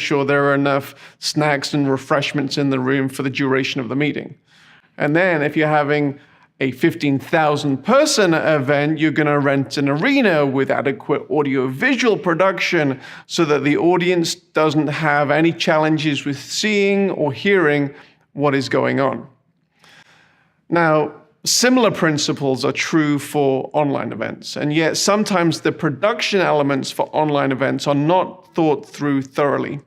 sure there are enough snacks and refreshments in the room for the duration of the meeting. And then if you're having a 15,000 person event, you're going to rent an arena with adequate audio-visual production so that the audience doesn't have any challenges with seeing or hearing what is going on. Now, similar principles are true for online events, and yet sometimes the production elements for online events are not thought through thoroughly.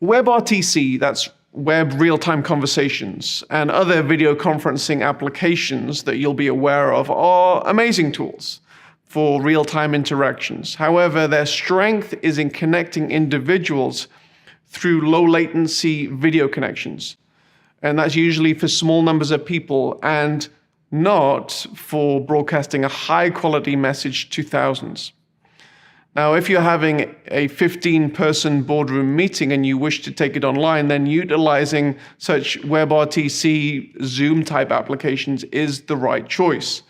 WebRTC, that's Web Real-Time Conversations, and other video conferencing applications that you'll be aware of are amazing tools for real-time interactions. However, their strength is in connecting individuals through low-latency video connections. And that's usually for small numbers of people and not for broadcasting a high-quality message to thousands. Now, if you're having a 15-person boardroom meeting and you wish to take it online, then utilizing such WebRTC, Zoom-type applications is the right choice.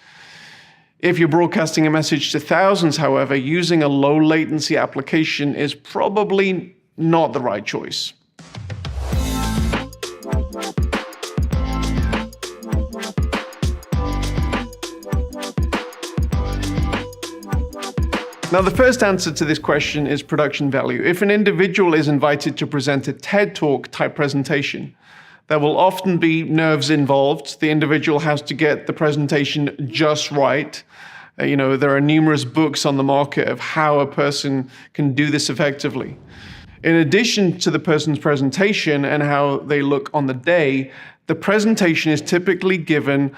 If you're broadcasting a message to thousands, however, using a low-latency application is probably not the right choice. Now, the first answer to this question is production value. If an individual is invited to present a TED Talk type presentation, there will often be nerves involved. The individual has to get the presentation just right. There are numerous books on the market of how a person can do this effectively. In addition to the person's presentation and how they look on the day, the presentation is typically given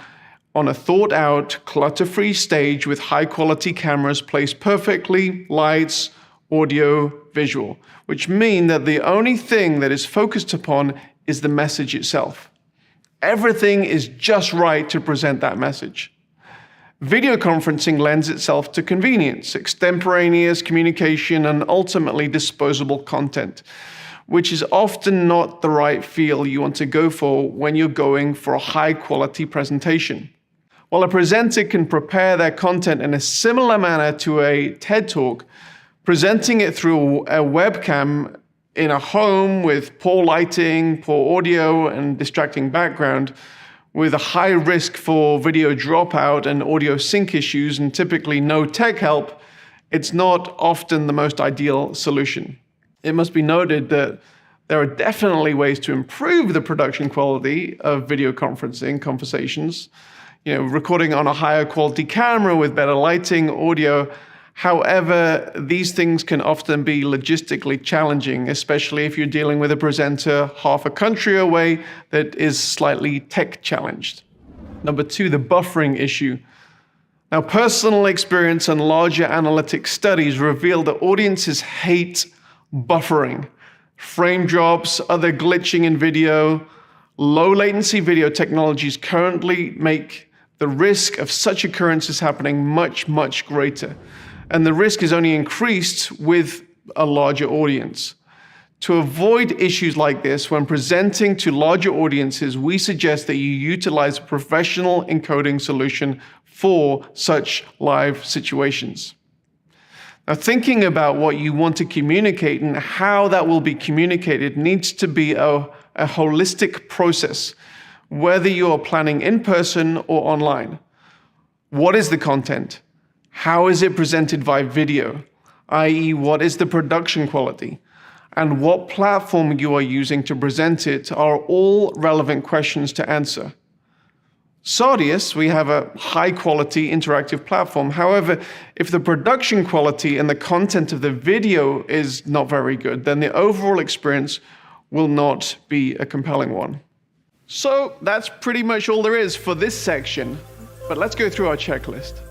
on a thought-out, clutter-free stage with high-quality cameras placed perfectly, lights, audio, visual, which mean that the only thing that is focused upon is the message itself. Everything is just right to present that message. Video conferencing lends itself to convenience, extemporaneous communication, and ultimately disposable content, which is often not the right feel you want to go for when you're going for a high-quality presentation. While a presenter can prepare their content in a similar manner to a TED Talk, presenting it through a webcam in a home with poor lighting, poor audio, and distracting background, with a high risk for video dropout and audio sync issues and typically no tech help, it's not often the most ideal solution. It must be noted that there are definitely ways to improve the production quality of video conferencing conversations. Recording on a higher quality camera with better lighting, audio. However, these things can often be logistically challenging, especially if you're dealing with a presenter half a country away that is slightly tech challenged. Number 2, the buffering issue. Now, personal experience and larger analytic studies reveal that audiences hate buffering. Frame drops, other glitching in video, low latency video technologies currently make the risk of such occurrences happening much, much greater. And the risk is only increased with a larger audience. To avoid issues like this, when presenting to larger audiences, we suggest that you utilize a professional encoding solution for such live situations. Now, thinking about what you want to communicate and how that will be communicated needs to be a holistic process, whether you're planning in person or online. What is the content? How is it presented via video? i.e., what is the production quality? And what platform you are using to present it are all relevant questions to answer. Sardius, we have a high-quality interactive platform. However, if the production quality and the content of the video is not very good, then the overall experience will not be a compelling one. So that's pretty much all there is for this section, but let's go through our checklist.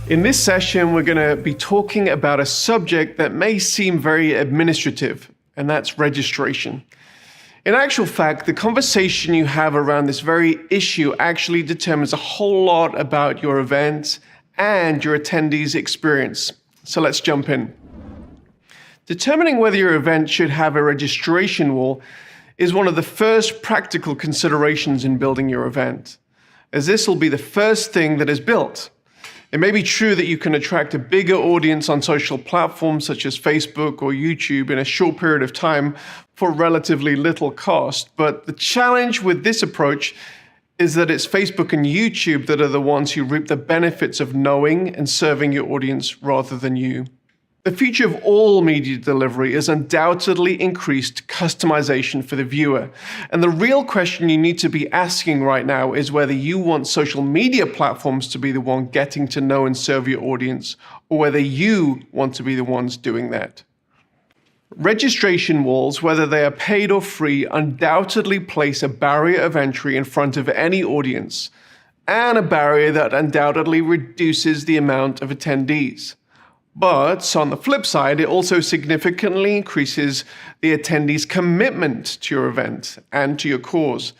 In this session, we're going to be talking about a subject that may seem very administrative, and that's registration. In actual fact, the conversation you have around this very issue actually determines a whole lot about your event and your attendees' experience. So let's jump in. Determining whether your event should have a registration wall is one of the first practical considerations in building your event, as this will be the first thing that is built. It may be true that you can attract a bigger audience on social platforms such as Facebook or YouTube in a short period of time for relatively little cost, but the challenge with this approach is that it's Facebook and YouTube that are the ones who reap the benefits of knowing and serving your audience rather than you. The future of all media delivery is undoubtedly increased customization for the viewer. And the real question you need to be asking right now is whether you want social media platforms to be the one getting to know and serve your audience, or whether you want to be the ones doing that. Registration walls, whether they are paid or free, undoubtedly place a barrier of entry in front of any audience, and a barrier that undoubtedly reduces the amount of attendees. But on the flip side, it also significantly increases the attendees' commitment to your event and to your cause.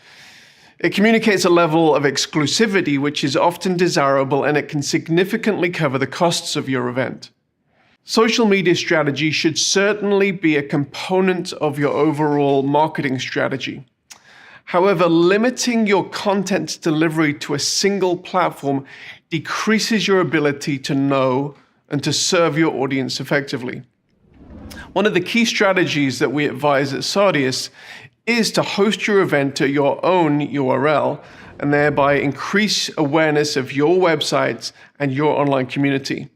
It communicates a level of exclusivity which is often desirable, and it can significantly cover the costs of your event. Social media strategy should certainly be a component of your overall marketing strategy. However, limiting your content delivery to a single platform decreases your ability to know and to serve your audience effectively. One of the key strategies that we advise at Sardius is to host your event at your own URL and thereby increase awareness of your website and your online community.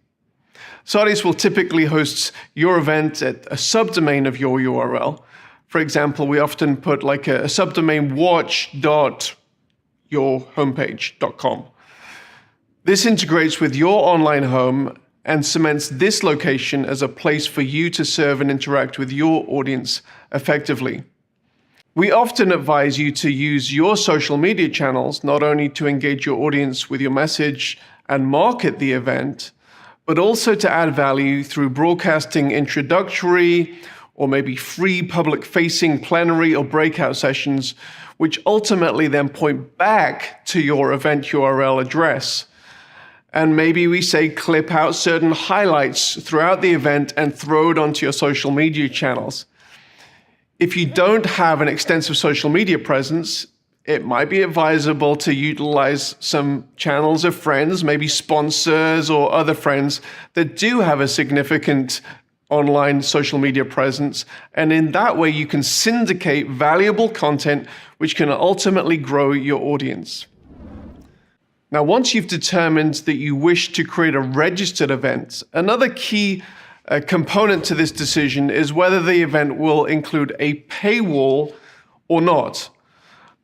Sardius will typically host your event at a subdomain of your URL. For example, we often put like a subdomain watch.yourhomepage.com. This integrates with your online home and cements this location as a place for you to serve and interact with your audience effectively. We often advise you to use your social media channels not only to engage your audience with your message and market the event, but also to add value through broadcasting introductory or maybe free public-facing plenary or breakout sessions, which ultimately then point back to your event URL address. And maybe we say clip out certain highlights throughout the event and throw it onto your social media channels. If you don't have an extensive social media presence, it might be advisable to utilize some channels of friends, maybe sponsors or other friends that do have a significant online social media presence. And in that way, you can syndicate valuable content, which can ultimately grow your audience. Now, once you've determined that you wish to create a registered event, another key component to this decision is whether the event will include a paywall or not,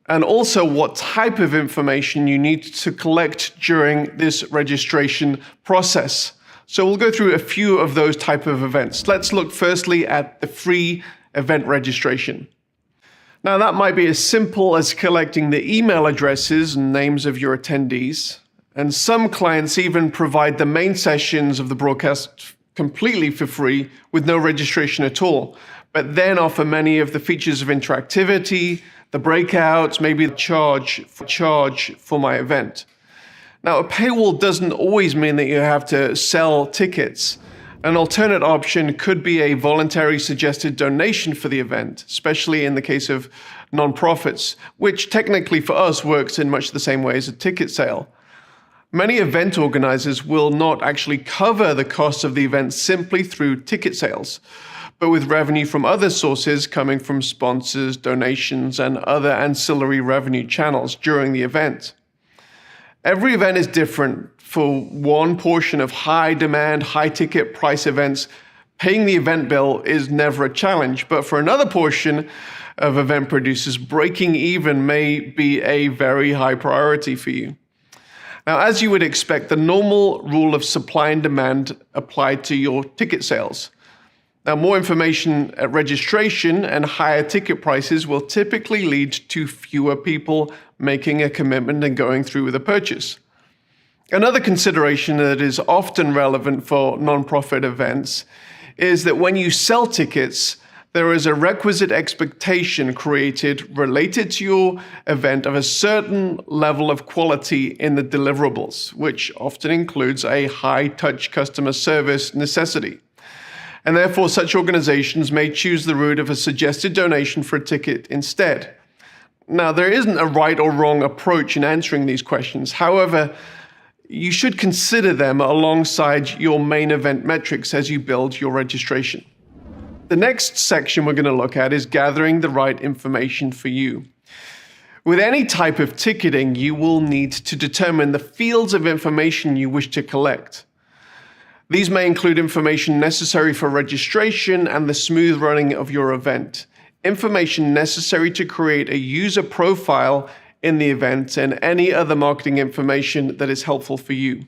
and also what type of information you need to collect during this registration process. So we'll go through a few of those type of events. Let's look firstly at the free event registration. Now, that might be as simple as collecting the email addresses and names of your attendees, and some clients even provide the main sessions of the broadcast completely for free with no registration at all, but then offer many of the features of interactivity, the breakouts, maybe the charge for my event. Now, a paywall doesn't always mean that you have to sell tickets. An alternate option could be a voluntary suggested donation for the event, especially in the case of nonprofits, which technically for us works in much the same way as a ticket sale. Many event organizers will not actually cover the costs of the event simply through ticket sales, but with revenue from other sources coming from sponsors, donations, and other ancillary revenue channels during the event. Every event is different. For one portion of high demand, high ticket price events, paying the event bill is never a challenge. But for another portion of event producers, breaking even may be a very high priority for you. Now, as you would expect, the normal rule of supply and demand applied to your ticket sales. Now, more information at registration and higher ticket prices will typically lead to fewer people making a commitment and going through with a purchase. Another consideration that is often relevant for nonprofit events is that when you sell tickets, there is a requisite expectation created related to your event of a certain level of quality in the deliverables, which often includes a high-touch customer service necessity. And therefore, such organizations may choose the route of a suggested donation for a ticket instead. Now, there isn't a right or wrong approach in answering these questions. However, you should consider them alongside your main event metrics as you build your registration. The next section we're going to look at is gathering the right information for you. With any type of ticketing, you will need to determine the fields of information you wish to collect. These may include information necessary for registration and the smooth running of your event, information necessary to create a user profile in the event, and any other marketing information that is helpful for you.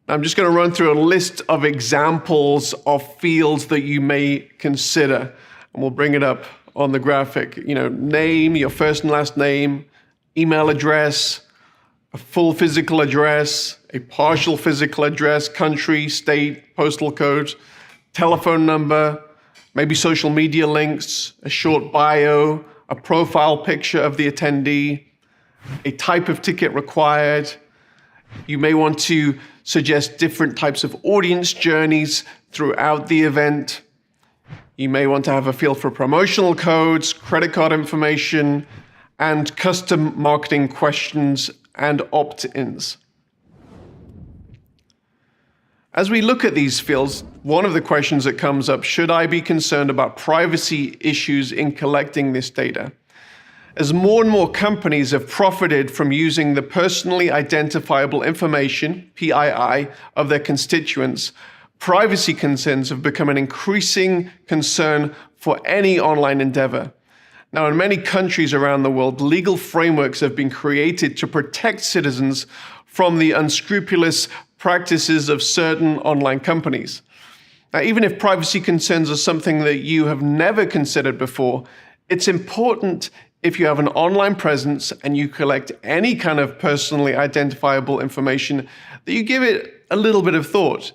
I'm just going to run through a list of examples of fields that you may consider, and we'll bring it up on the graphic. Name, your first and last name, email address, a full physical address, a partial physical address, country, state, postal code, telephone number, maybe social media links, a short bio, a profile picture of the attendee, a type of ticket required. You may want to suggest different types of audience journeys throughout the event. You may want to have a field for promotional codes, credit card information, and custom marketing questions and opt-ins. As we look at these fields, one of the questions that comes up, should I be concerned about privacy issues in collecting this data? As more and more companies have profited from using the personally identifiable information, PII, of their constituents, privacy concerns have become an increasing concern for any online endeavor. Now, in many countries around the world, legal frameworks have been created to protect citizens from the unscrupulous practices of certain online companies. Now, even if privacy concerns are something that you have never considered before, it's important, if you have an online presence and you collect any kind of personally identifiable information, that you give it a little bit of thought.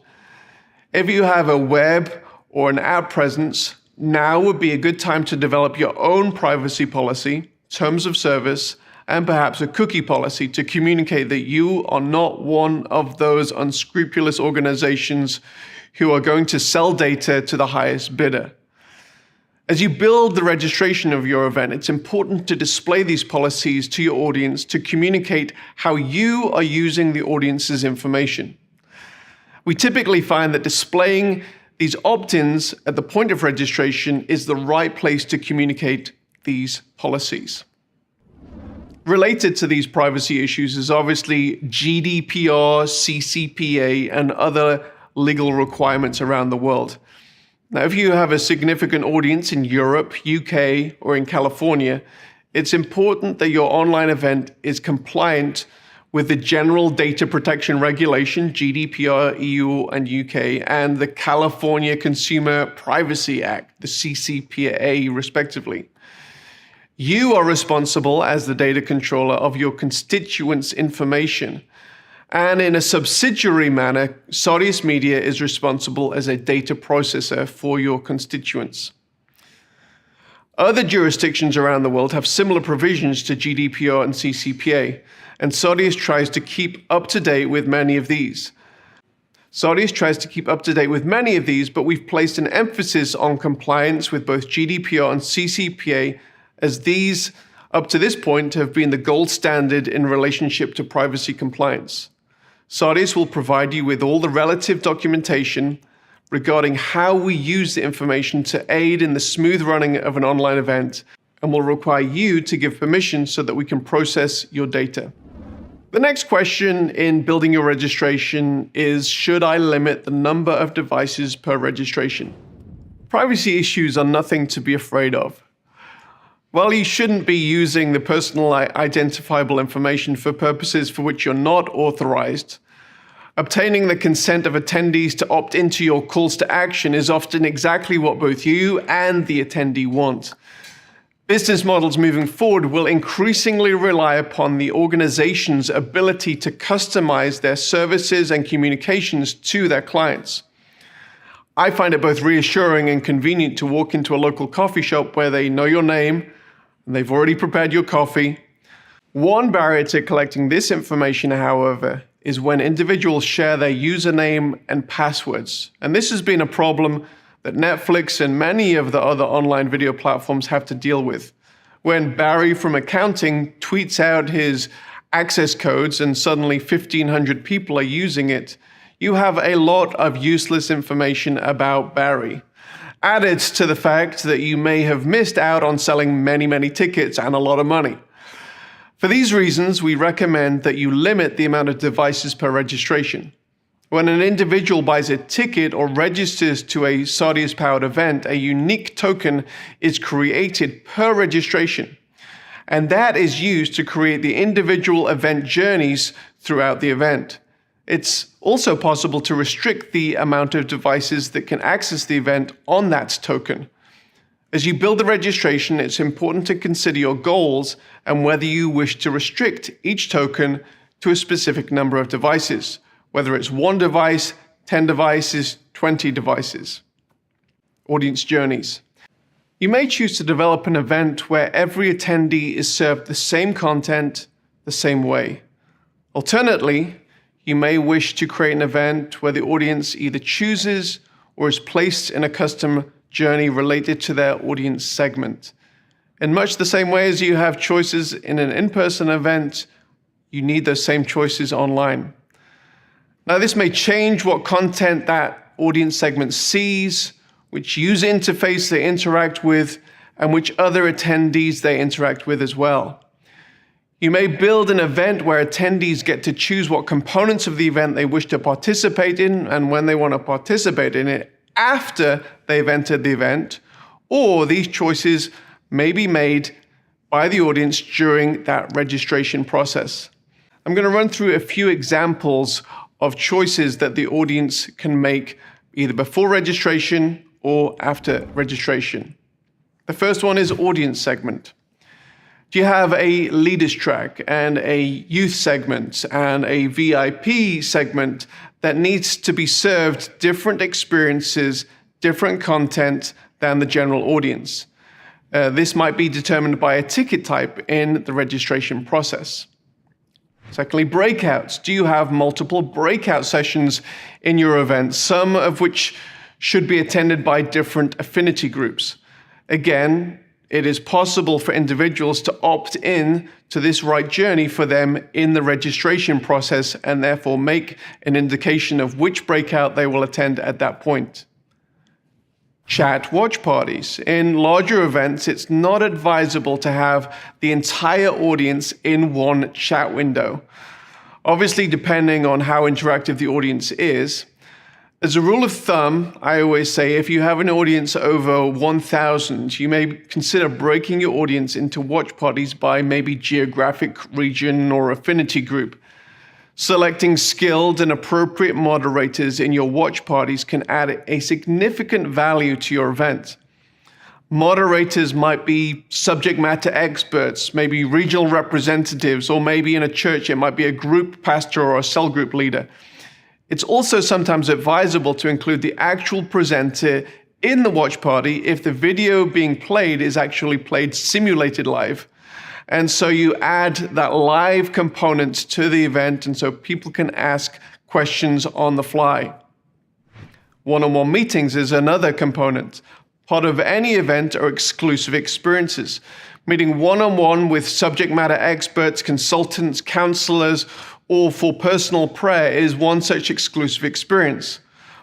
If you have a web or an app presence, now would be a good time to develop your own privacy policy, terms of service, and perhaps a cookie policy to communicate that you are not one of those unscrupulous organizations who are going to sell data to the highest bidder. As you build the registration of your event, it's important to display these policies to your audience to communicate how you are using the audience's information. We typically find that displaying these opt-ins at the point of registration is the right place to communicate these policies. Related to these privacy issues is obviously GDPR, CCPA, and other legal requirements around the world. Now, if you have a significant audience in Europe, UK, or in California, it's important that your online event is compliant with the General Data Protection Regulation, GDPR, EU and UK, and the California Consumer Privacy Act, the CCPA, respectively. You are responsible as the data controller of your constituents' information. And in a subsidiary manner, Sodius Media is responsible as a data processor for your constituents. Other jurisdictions around the world have similar provisions to GDPR and CCPA, and Sodius tries to keep up to date with many of these. But we've placed an emphasis on compliance with both GDPR and CCPA, as these, up to this point, have been the gold standard in relationship to privacy compliance. Sodius will provide you with all the relative documentation regarding how we use the information to aid in the smooth running of an online event, and will require you to give permission so that we can process your data. The next question in building your registration is, should I limit the number of devices per registration? Privacy issues are nothing to be afraid of. While you shouldn't be using the personal identifiable information for purposes for which you're not authorized, obtaining the consent of attendees to opt into your calls to action is often exactly what both you and the attendee want. Business models moving forward will increasingly rely upon the organization's ability to customize their services and communications to their clients. I find it both reassuring and convenient to walk into a local coffee shop where they know your name and they've already prepared your coffee. One barrier to collecting this information, however, is when individuals share their username and passwords. And this has been a problem that Netflix and many of the other online video platforms have to deal with. When Barry from accounting tweets out his access codes and suddenly 1,500 people are using it, you have a lot of useless information about Barry. Added to the fact that you may have missed out on selling many tickets and a lot of money. For these reasons, we recommend that you limit the amount of devices per registration. When an individual buys a ticket or registers to a Sardius-powered event, a unique token is created per registration, and that is used to create the individual event journeys throughout the event. It's also possible to restrict the amount of devices that can access the event on that token. As you build the registration, it's important to consider your goals and whether you wish to restrict each token to a specific number of devices, whether it's 1 device, 10 devices, 20 devices. Audience journeys. You may choose to develop an event where every attendee is served the same content the same way. Alternately, you may wish to create an event where the audience either chooses or is placed in a custom journey related to their audience segment. In much the same way as you have choices in an in-person event, you need those same choices online. Now, this may change what content that audience segment sees, which user interface they interact with, and which other attendees they interact with as well. You may build an event where attendees get to choose what components of the event they wish to participate in and when they want to participate in it after they've entered the event, or these choices may be made by the audience during that registration process. I'm going to run through a few examples of choices that the audience can make either before registration or after registration. The first one is audience segment. Do you have a leaders track and a youth segment and a VIP segment that needs to be served different experiences, different content than the general audience? This might be determined by a ticket type in the registration process. Secondly, breakouts. Do you have multiple breakout sessions in your event, some of which should be attended by different affinity groups? Again, it is possible for individuals to opt in to this right journey for them in the registration process and therefore make an indication of which breakout they will attend at that point. Chat watch parties. In larger events, it's not advisable to have the entire audience in one chat window. Obviously, depending on how interactive the audience is. As a rule of thumb, I always say if you have an audience over 1,000, you may consider breaking your audience into watch parties by maybe geographic region or affinity group. Selecting skilled and appropriate moderators in your watch parties can add a significant value to your event. Moderators might be subject matter experts, maybe regional representatives, or maybe in a church it might be a group pastor or a cell group leader. It's also sometimes advisable to include the actual presenter in the watch party if the video being played is actually played simulated live. And so you add that live component to the event, and so people can ask questions on the fly. One-on-one meetings is another component. Part of any event are exclusive experiences. Meeting one-on-one with subject matter experts, consultants, counselors, or for personal prayer is one such exclusive experience.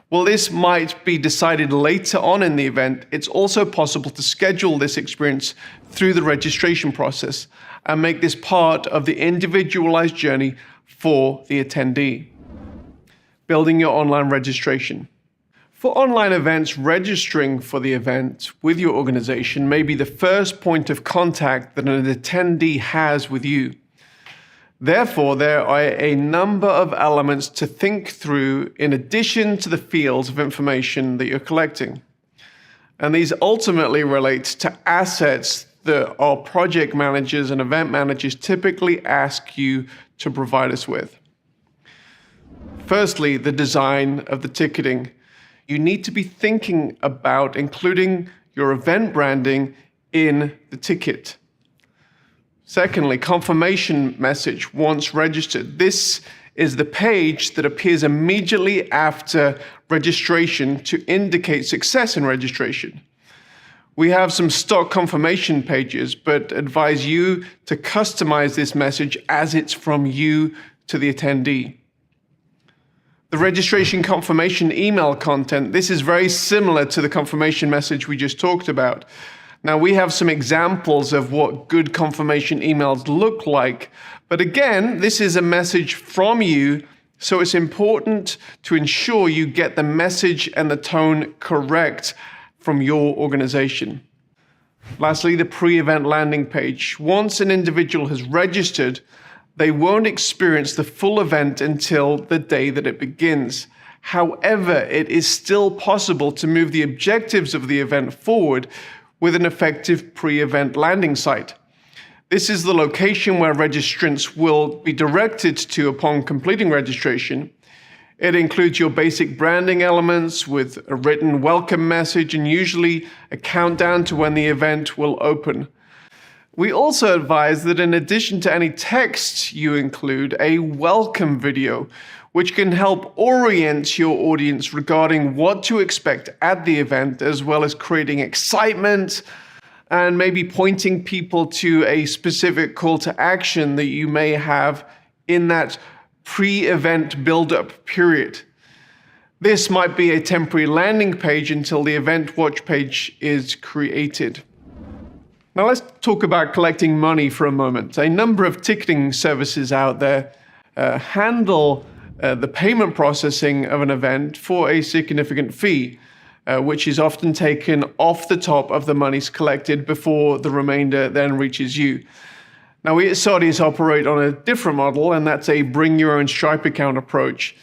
While this might be decided later on in the event, it's also possible to schedule this experience through the registration process and make this part of the individualized journey for the attendee. Building your online registration. For online events, registering for the event with your organization may be the first point of contact that an attendee has with you. Therefore, there are a number of elements to think through in addition to the fields of information that you're collecting. And these ultimately relate to assets that our project managers and event managers typically ask you to provide us with. Firstly, the design of the ticketing. You need to be thinking about including your event branding in the ticket. Secondly, confirmation message once registered. This is the page that appears immediately after registration to indicate success in registration. We have some stock confirmation pages, but advise you to customize this message as it's from you to the attendee. The registration confirmation email content, this is very similar to the confirmation message we just talked about. Now, we have some examples of what good confirmation emails look like, but again, this is a message from you, so it's important to ensure you get the message and the tone correct from your organization. Lastly, the pre-event landing page. Once an individual has registered, they won't experience the full event until the day that it begins. However, it is still possible to move the objectives of the event forward with an effective pre-event landing site. This is the location where registrants will be directed to upon completing registration. It includes your basic branding elements with a written welcome message and usually a countdown to when the event will open. We also advise that in addition to any text, you include a welcome video, which can help orient your audience regarding what to expect at the event, as well as creating excitement and maybe pointing people to a specific call to action that you may have in that pre-event build-up period. This might be a temporary landing page until the event watch page is created. Now let's talk about collecting money for a moment. A number of ticketing services out there handle the payment processing of an event for a significant fee, which is often taken off the top of the monies collected before the remainder then reaches you. Now, we at Sardius operate on a different model, and that's a bring your own Stripe account approach.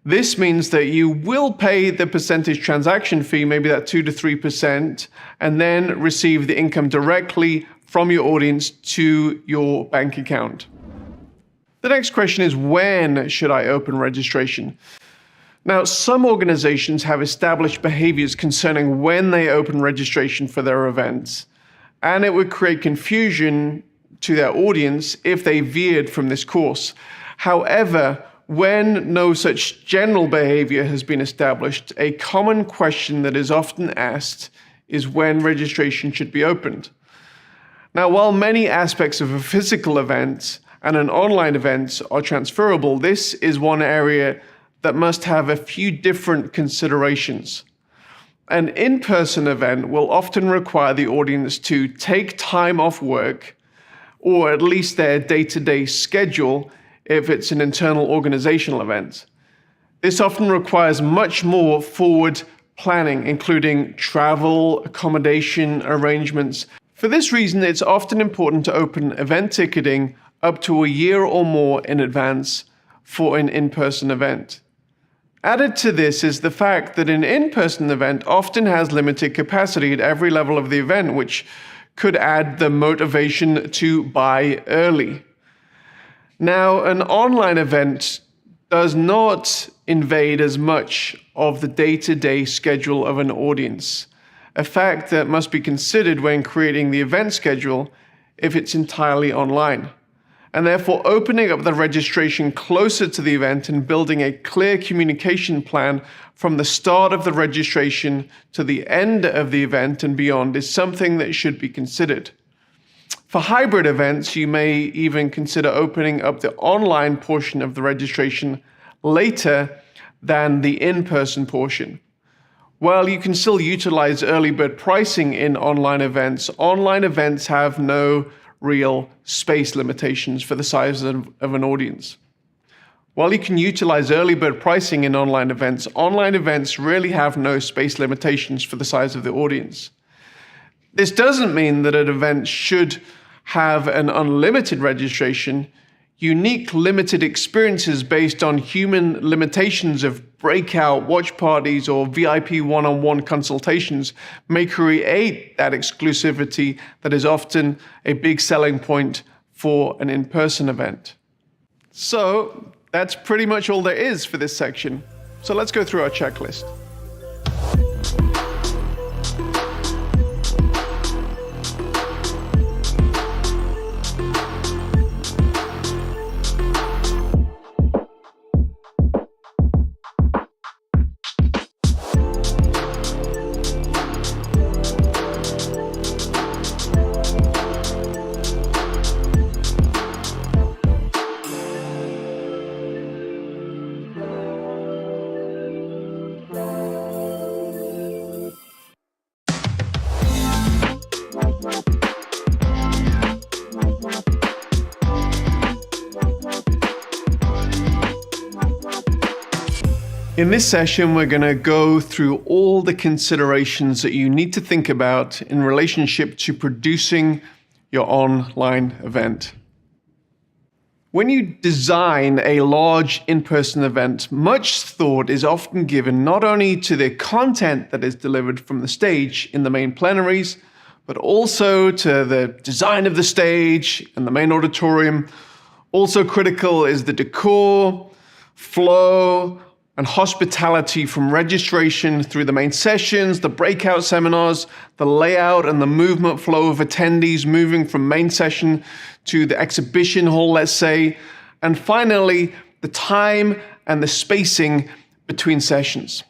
This means that you will pay the percentage transaction fee, maybe that 2 to 3%, and then receive the income directly from your audience to your bank account. The next question is, when should I open registration? Now, some organizations have established behaviors concerning when they open registration for their events, and it would create confusion to their audience if they veered from this course. However, when no such general behavior has been established, a common question that is often asked is when registration should be opened. Now, while many aspects of a physical event and an online event are transferable, this is one area that must have a few different considerations. An in-person event will often require the audience to take time off work, or at least their day-to-day schedule if it's an internal organizational event. This often requires much more forward planning, including travel, accommodation arrangements. For this reason, it's often important to open event ticketing up to a year or more in advance for an in-person event. Added to this is the fact that an in-person event often has limited capacity at every level of the event, which could add the motivation to buy early. Now, an online event does not invade as much of the day-to-day schedule of an audience, a fact that must be considered when creating the event schedule if it's entirely online. And therefore, opening up the registration closer to the event and building a clear communication plan from the start of the registration to the end of the event and beyond is something that should be considered. For hybrid events, you may even consider opening up the online portion of the registration later than the in-person portion. While you can still utilize early bird pricing in online events have no real space limitations for the size of an audience. While you can utilize early bird pricing in online events really have no space limitations for the size of the audience. This doesn't mean that an event should have an unlimited registration. Unique limited experiences based on human limitations of breakout watch parties or VIP one-on-one consultations may create that exclusivity that is often a big selling point for an in-person event. So that's pretty much all there is for this section. So let's go through our checklist. In this session, we're going to go through all the considerations that you need to think about in relationship to producing your online event. When you design a large in-person event, much thought is often given not only to the content that is delivered from the stage in the main plenaries, but also to the design of the stage and the main auditorium. Also critical is the decor, flow, and hospitality from registration through the main sessions, the breakout seminars, the layout and the movement flow of attendees moving from main session to the exhibition hall, let's say, and finally, the time and the spacing between sessions.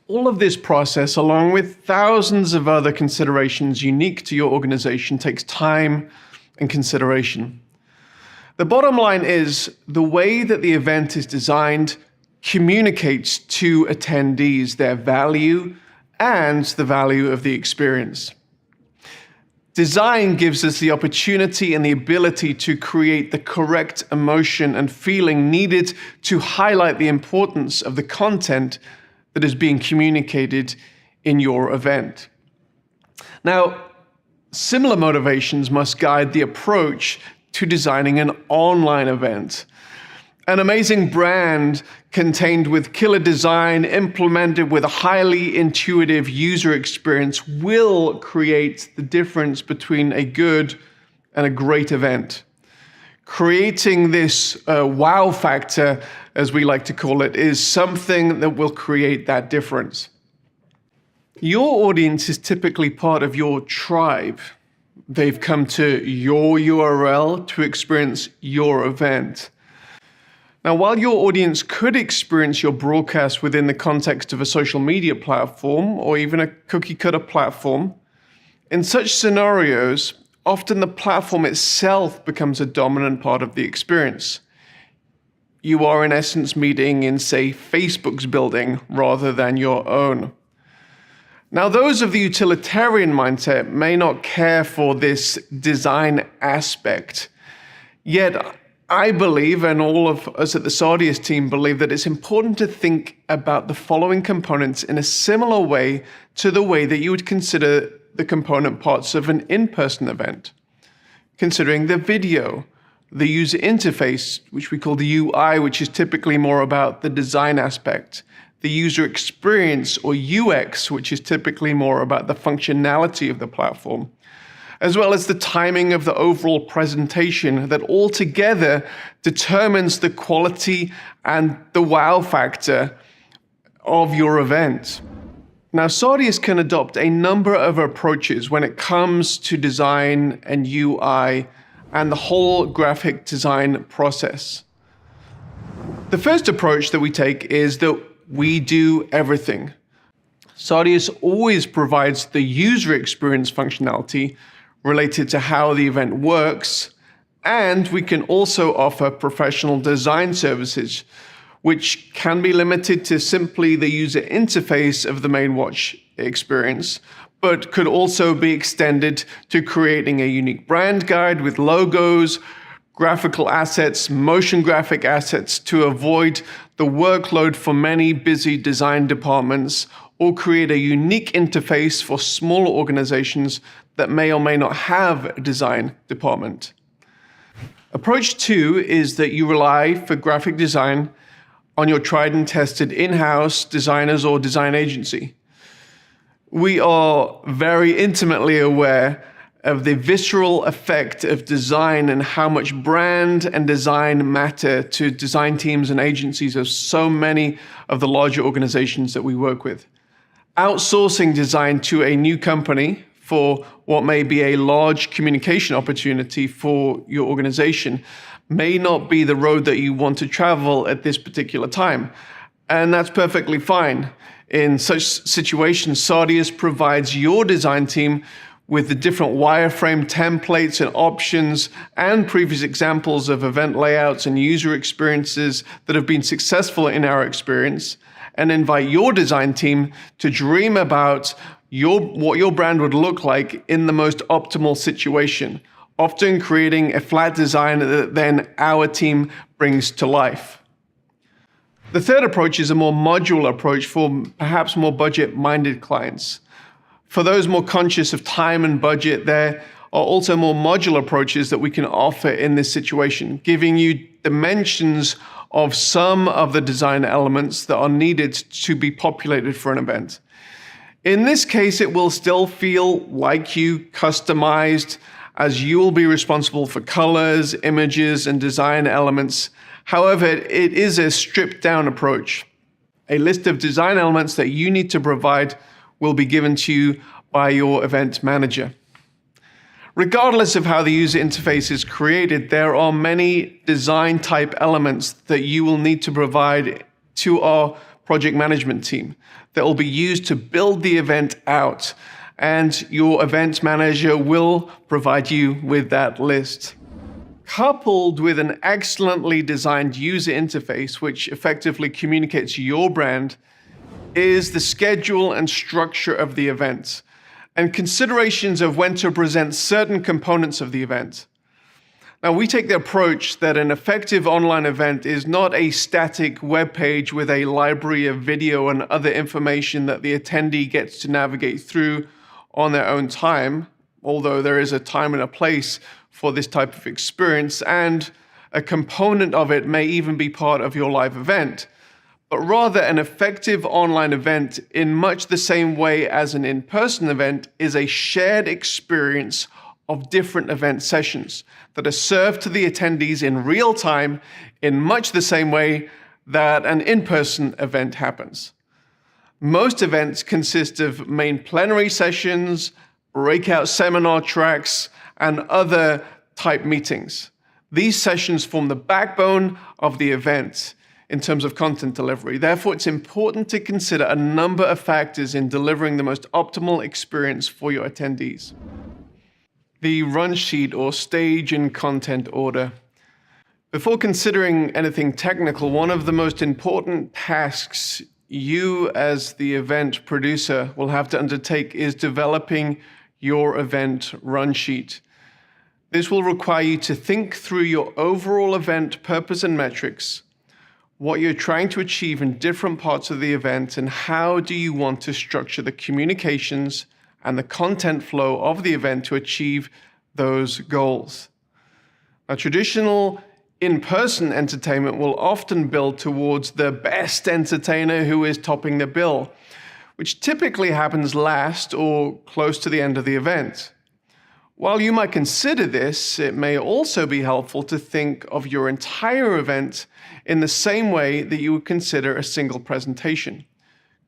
All of this process, along with thousands of other considerations unique to your organization, takes time and consideration. The bottom line is the way that the event is designed communicates to attendees their value and the value of the experience. Design gives us the opportunity and the ability to create the correct emotion and feeling needed to highlight the importance of the content that is being communicated in your event. Now, similar motivations must guide the approach to designing an online event. An amazing brand contained with killer design, implemented with a highly intuitive user experience, will create the difference between a good and a great event. Creating this wow factor, as we like to call it, is something that will create that difference. Your audience is typically part of your tribe. They've come to your URL to experience your event. Now, while your audience could experience your broadcast within the context of a social media platform or even a cookie-cutter platform, in such scenarios, often the platform itself becomes a dominant part of the experience. You are in essence meeting in, say, Facebook's building rather than your own. Now, those of the utilitarian mindset may not care for this design aspect, yet I believe, and all of us at the Sardius team believe, that it's important to think about the following components in a similar way to the way that you would consider the component parts of an in-person event. Considering the video, the user interface, which we call the UI, which is typically more about the design aspect, the user experience, or UX, which is typically more about the functionality of the platform, as well as the timing of the overall presentation that altogether determines the quality and the wow factor of your event. Now, Sardius can adopt a number of approaches when it comes to design and UI and the whole graphic design process. The first approach that we take is that we do everything. Sardius always provides the user experience functionality related to how the event works, and we can also offer professional design services, which can be limited to simply the user interface of the main watch experience, but could also be extended to creating a unique brand guide with logos, graphical assets, motion graphic assets to avoid the workload for many busy design departments, or create a unique interface for smaller organizations that may or may not have a design department. Approach 2 is that you rely for graphic design on your tried and tested in-house designers or design agency. We are very intimately aware of the visceral effect of design and how much brand and design matter to design teams and agencies of so many of the larger organizations that we work with. Outsourcing design to a new company for what may be a large communication opportunity for your organization may not be the road that you want to travel at this particular time. And that's perfectly fine. In such situations, Sardius provides your design team with the different wireframe templates and options and previous examples of event layouts and user experiences that have been successful in our experience, and invite your design team to dream about what your brand would look like in the most optimal situation, often creating a flat design that then our team brings to life. The third approach is a more modular approach for perhaps more budget-minded clients. For those more conscious of time and budget, there are also more modular approaches that we can offer in this situation, giving you dimensions of some of the design elements that are needed to be populated for an event. In this case, it will still feel like you customized, as you will be responsible for colors, images, and design elements. However, it is a stripped down approach. A list of design elements that you need to provide will be given to you by your event manager. Regardless of how the user interface is created, there are many design type elements that you will need to provide to our project management team that will be used to build the event out, and your event manager will provide you with that list. Coupled with an excellently designed user interface which effectively communicates your brand is the schedule and structure of the event, and considerations of when to present certain components of the event. Now, we take the approach that an effective online event is not a static web page with a library of video and other information that the attendee gets to navigate through on their own time, although there is a time and a place for this type of experience, and a component of it may even be part of your live event. But rather, an effective online event, in much the same way as an in-person event, is a shared experience of different event sessions that are served to the attendees in real time in much the same way that an in-person event happens. Most events consist of main plenary sessions, breakout seminar tracks, and other type meetings. These sessions form the backbone of the event in terms of content delivery. Therefore, it's important to consider a number of factors in delivering the most optimal experience for your attendees. The run sheet or stage and content order. Before considering anything technical, one of the most important tasks you as the event producer will have to undertake is developing your event run sheet. This will require you to think through your overall event purpose and metrics, what you're trying to achieve in different parts of the event, and how do you want to structure the communications and the content flow of the event to achieve those goals. Now, traditional in-person entertainment will often build towards the best entertainer who is topping the bill, which typically happens last or close to the end of the event. While you might consider this, it may also be helpful to think of your entire event in the same way that you would consider a single presentation.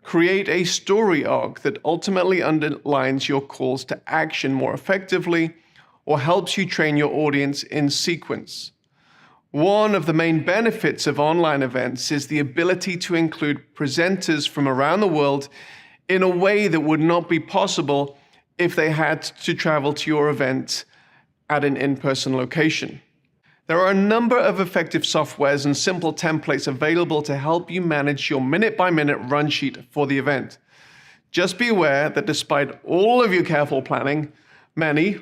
Create a story arc that ultimately underlines your calls to action more effectively or helps you train your audience in sequence. One of the main benefits of online events is the ability to include presenters from around the world in a way that would not be possible if they had to travel to your event at an in-person location. There are a number of effective softwares and simple templates available to help you manage your minute-by-minute run sheet for the event. Just be aware that despite all of your careful planning, many,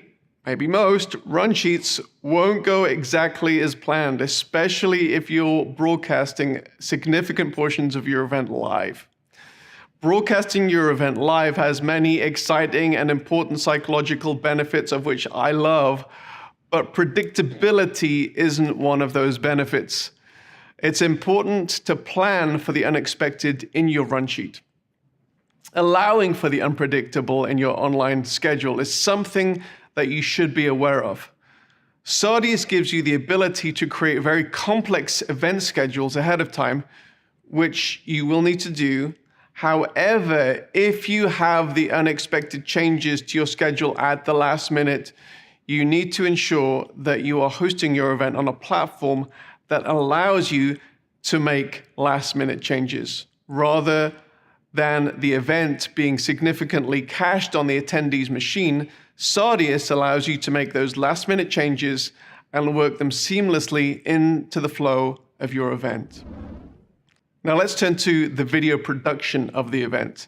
maybe most, run sheets won't go exactly as planned, especially if you're broadcasting significant portions of your event live. Broadcasting your event live has many exciting and important psychological benefits, of which I love, but predictability isn't one of those benefits. It's important to plan for the unexpected in your run sheet. Allowing for the unpredictable in your online schedule is something that you should be aware of. Sardius gives you the ability to create very complex event schedules ahead of time, which you will need to do. However, if you have the unexpected changes to your schedule at the last minute, you need to ensure that you are hosting your event on a platform that allows you to make last-minute changes, rather than the event being significantly cached on the attendee's machine. Sardius allows you to make those last-minute changes and work them seamlessly into the flow of your event. Now let's turn to the video production of the event.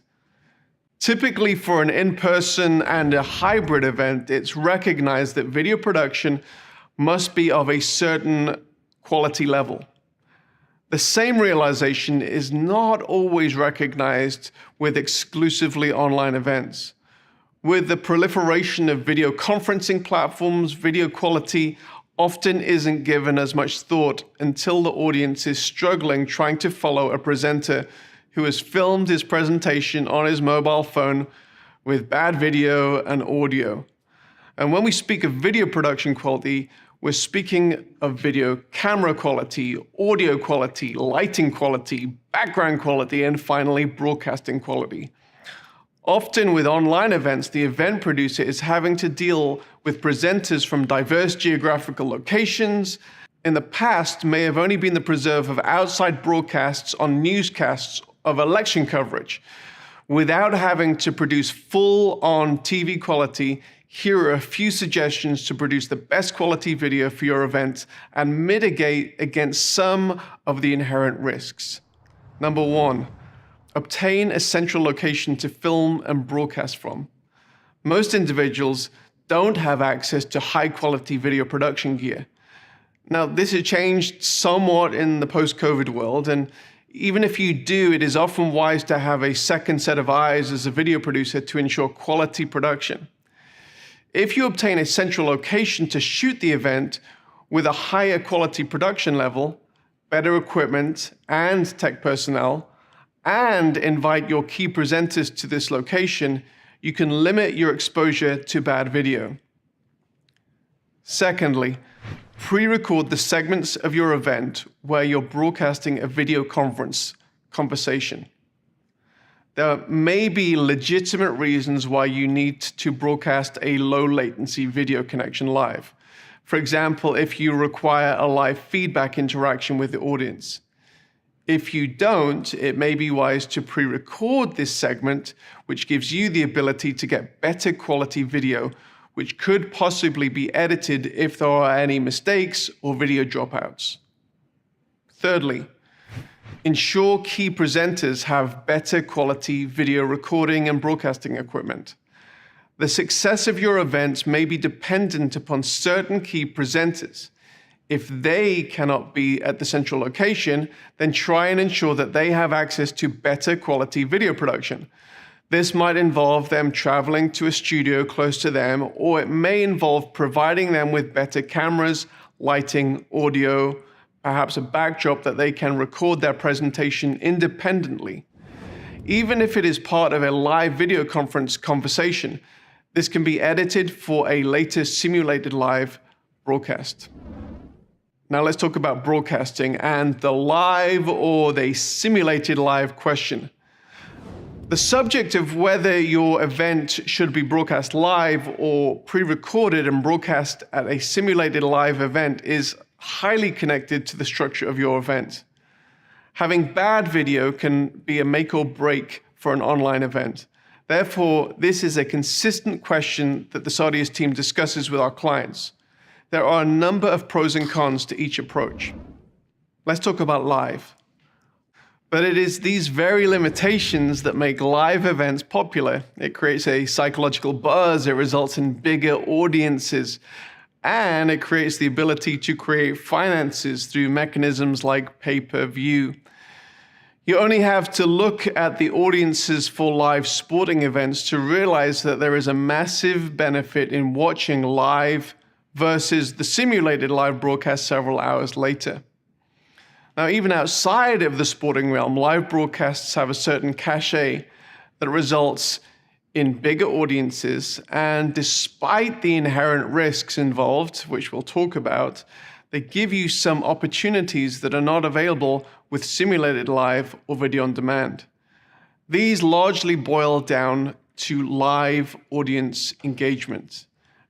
Typically for an in-person and a hybrid event, it's recognized that video production must be of a certain quality level. The same realization is not always recognized with exclusively online events. With the proliferation of video conferencing platforms, video quality often isn't given as much thought until the audience is struggling trying to follow a presenter who has filmed his presentation on his mobile phone with bad video and audio. And when we speak of video production quality, we're speaking of video camera quality, audio quality, lighting quality, background quality, and finally, broadcasting quality. Often with online events, the event producer is having to deal with presenters from diverse geographical locations. In the past, may have only been the preserve of outside broadcasts on newscasts of election coverage. Without having to produce full-on TV quality, here are a few suggestions to produce the best quality video for your event and mitigate against some of the inherent risks. Number 1, obtain a central location to film and broadcast from. Most individuals don't have access to high-quality video production gear. Now, this has changed somewhat in the post-COVID world, and even if you do, it is often wise to have a second set of eyes as a video producer to ensure quality production. If you obtain a central location to shoot the event with a higher quality production level, better equipment and tech personnel, and invite your key presenters to this location, you can limit your exposure to bad video. Secondly, pre-record the segments of your event where you're broadcasting a video conversation. There may be legitimate reasons why you need to broadcast a low latency video connection live. For example, if you require a live feedback interaction with the audience. If you don't, it may be wise to pre-record this segment, which gives you the ability to get better quality video, which could possibly be edited if there are any mistakes or video dropouts. Thirdly, ensure key presenters have better quality video recording and broadcasting equipment. The success of your events may be dependent upon certain key presenters. If they cannot be at the central location, then try and ensure that they have access to better quality video production. This might involve them traveling to a studio close to them, or it may involve providing them with better cameras, lighting, audio, perhaps a backdrop that they can record their presentation independently. Even if it is part of a live video conference conversation, this can be edited for a later simulated live broadcast. Now let's talk about broadcasting and the live or the simulated live question. The subject of whether your event should be broadcast live or pre-recorded and broadcast at a simulated live event is highly connected to the structure of your event. Having bad video can be a make or break for an online event. Therefore, this is a consistent question that the Sardius team discusses with our clients. There are a number of pros and cons to each approach. Let's talk about live. But it is these very limitations that make live events popular. It creates a psychological buzz, it results in bigger audiences, and it creates the ability to create finances through mechanisms like pay-per-view. You only have to look at the audiences for live sporting events to realize that there is a massive benefit in watching live versus the simulated live broadcast several hours later. Now, even outside of the sporting realm, live broadcasts have a certain cachet that results in bigger audiences, and despite the inherent risks involved, which we'll talk about, they give you some opportunities that are not available with simulated live or video on demand. These largely boil down to live audience engagement.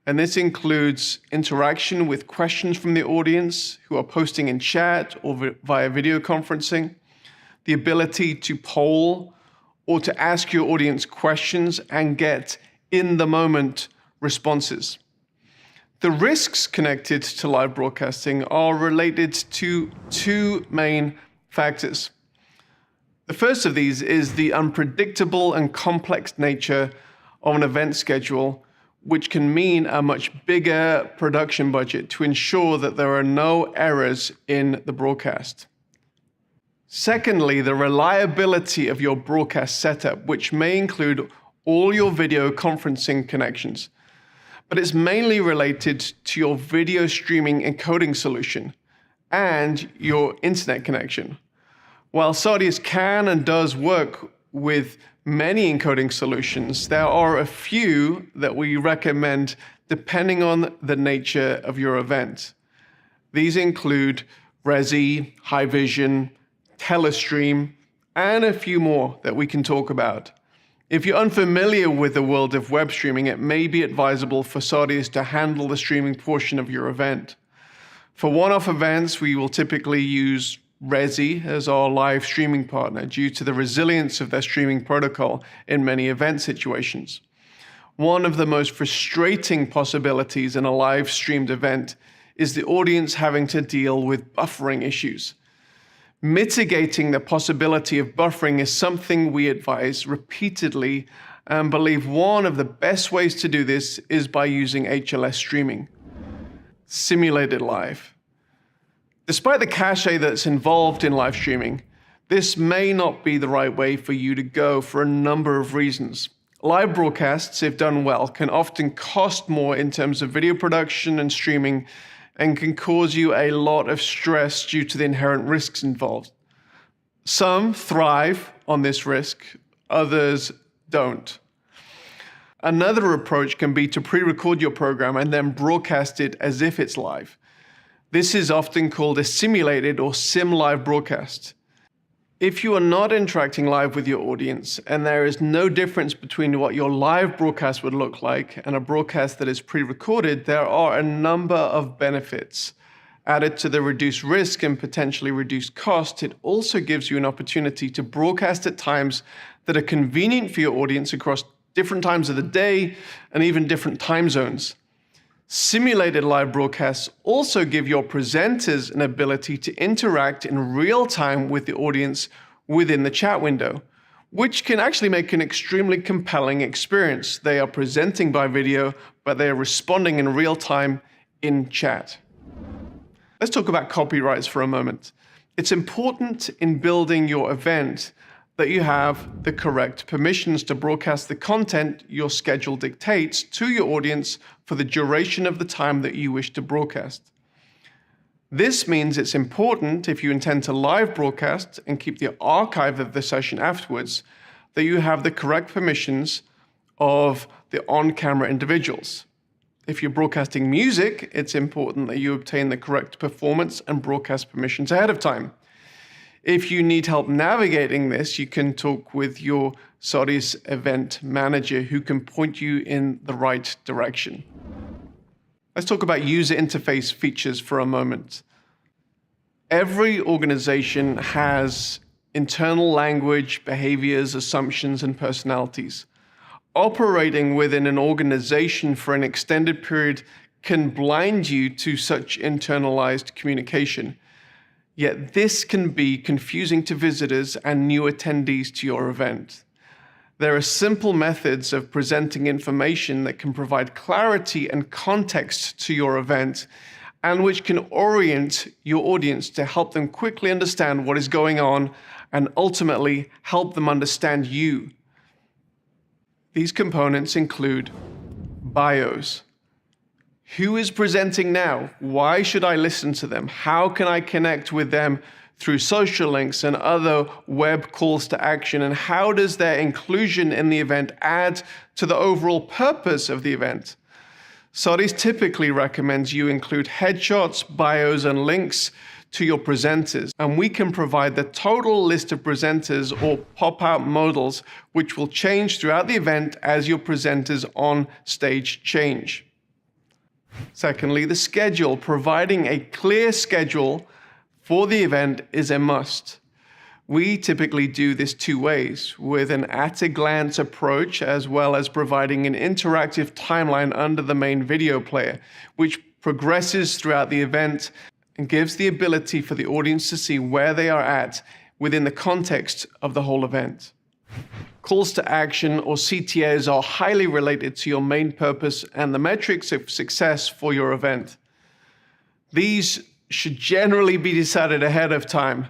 And this includes interaction with questions from the audience who are posting in chat or via video conferencing, the ability to poll or to ask your audience questions and get in-the-moment responses. The risks connected to live broadcasting are related to two main factors. The first of these is the unpredictable and complex nature of an event schedule, which can mean a much bigger production budget to ensure that there are no errors in the broadcast. Secondly, the reliability of your broadcast setup, which may include all your video conferencing connections, but it's mainly related to your video streaming encoding solution and your internet connection. While Sardius can and does work with many encoding solutions, there are a few that we recommend depending on the nature of your event. These include Resi, Haivision, Telestream, and a few more that we can talk about. If you're unfamiliar with the world of web streaming, it may be advisable for Sardius to handle the streaming portion of your event. For one-off events, we will typically use Resi as our live streaming partner due to the resilience of their streaming protocol in many event situations. One of the most frustrating possibilities in a live streamed event is the audience having to deal with buffering issues. Mitigating the possibility of buffering is something we advise repeatedly and believe one of the best ways to do this is by using HLS streaming, simulated live. Despite the cachet that's involved in live streaming, this may not be the right way for you to go for a number of reasons. Live broadcasts, if done well, can often cost more in terms of video production and streaming and can cause you a lot of stress due to the inherent risks involved. Some thrive on this risk, others don't. Another approach can be to pre-record your program and then broadcast it as if it's live. This is often called a simulated or sim live broadcast. If you are not interacting live with your audience and there is no difference between what your live broadcast would look like and a broadcast that is pre-recorded, there are a number of benefits. Added to the reduced risk and potentially reduced cost, it also gives you an opportunity to broadcast at times that are convenient for your audience across different times of the day and even different time zones. Simulated live broadcasts also give your presenters an ability to interact in real time with the audience within the chat window, which can actually make an extremely compelling experience. They are presenting by video, but they are responding in real time in chat. Let's talk about copyrights for a moment. It's important in building your event that you have the correct permissions to broadcast the content your schedule dictates to your audience for the duration of the time that you wish to broadcast. This means it's important, if you intend to live broadcast and keep the archive of the session afterwards, that you have the correct permissions of the on-camera individuals. If you're broadcasting music, it's important that you obtain the correct performance and broadcast permissions ahead of time. If you need help navigating this, you can talk with your Sardius event manager who can point you in the right direction. Let's talk about user interface features for a moment. Every organization has internal language, behaviors, assumptions, and personalities. Operating within an organization for an extended period can blind you to such internalized communication. Yet this can be confusing to visitors and new attendees to your event. There are simple methods of presenting information that can provide clarity and context to your event and which can orient your audience to help them quickly understand what is going on and ultimately help them understand you. These components include bios, Who is presenting now? Why should I listen to them? How can I connect with them through social links and other web calls to action? And how does their inclusion in the event add to the overall purpose of the event? Saudis typically recommends you include headshots, bios, and links to your presenters, and we can provide the total list of presenters or pop-out modals, which will change throughout the event as your presenters on stage change. Secondly, the schedule. Providing a clear schedule for the event is a must. We typically do this two ways, with an at-a-glance approach as well as providing an interactive timeline under the main video player, which progresses throughout the event and gives the ability for the audience to see where they are at within the context of the whole event. Calls to action, or CTAs, are highly related to your main purpose and the metrics of success for your event. These should generally be decided ahead of time.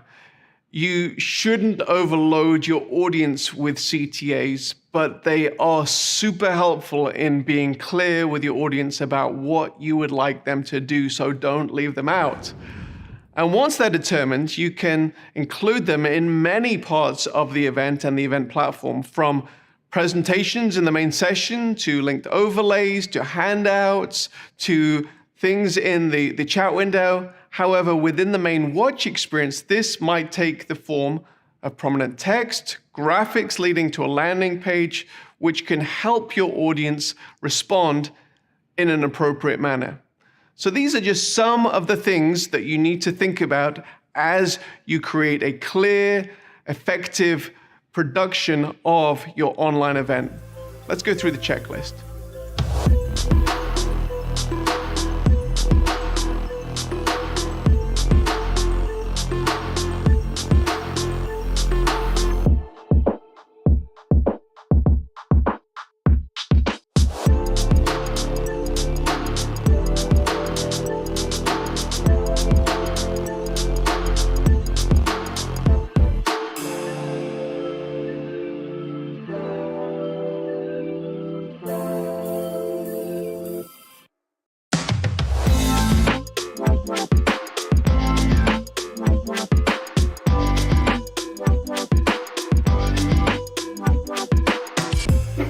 You shouldn't overload your audience with CTAs, but they are super helpful in being clear with your audience about what you would like them to do, so don't leave them out. And once they're determined, you can include them in many parts of the event and the event platform, from presentations in the main session, to linked overlays, to handouts, to things in the chat window. However, within the main watch experience, this might take the form of prominent text, graphics leading to a landing page, which can help your audience respond in an appropriate manner. So these are just some of the things that you need to think about as you create a clear, effective production of your online event. Let's go through the checklist.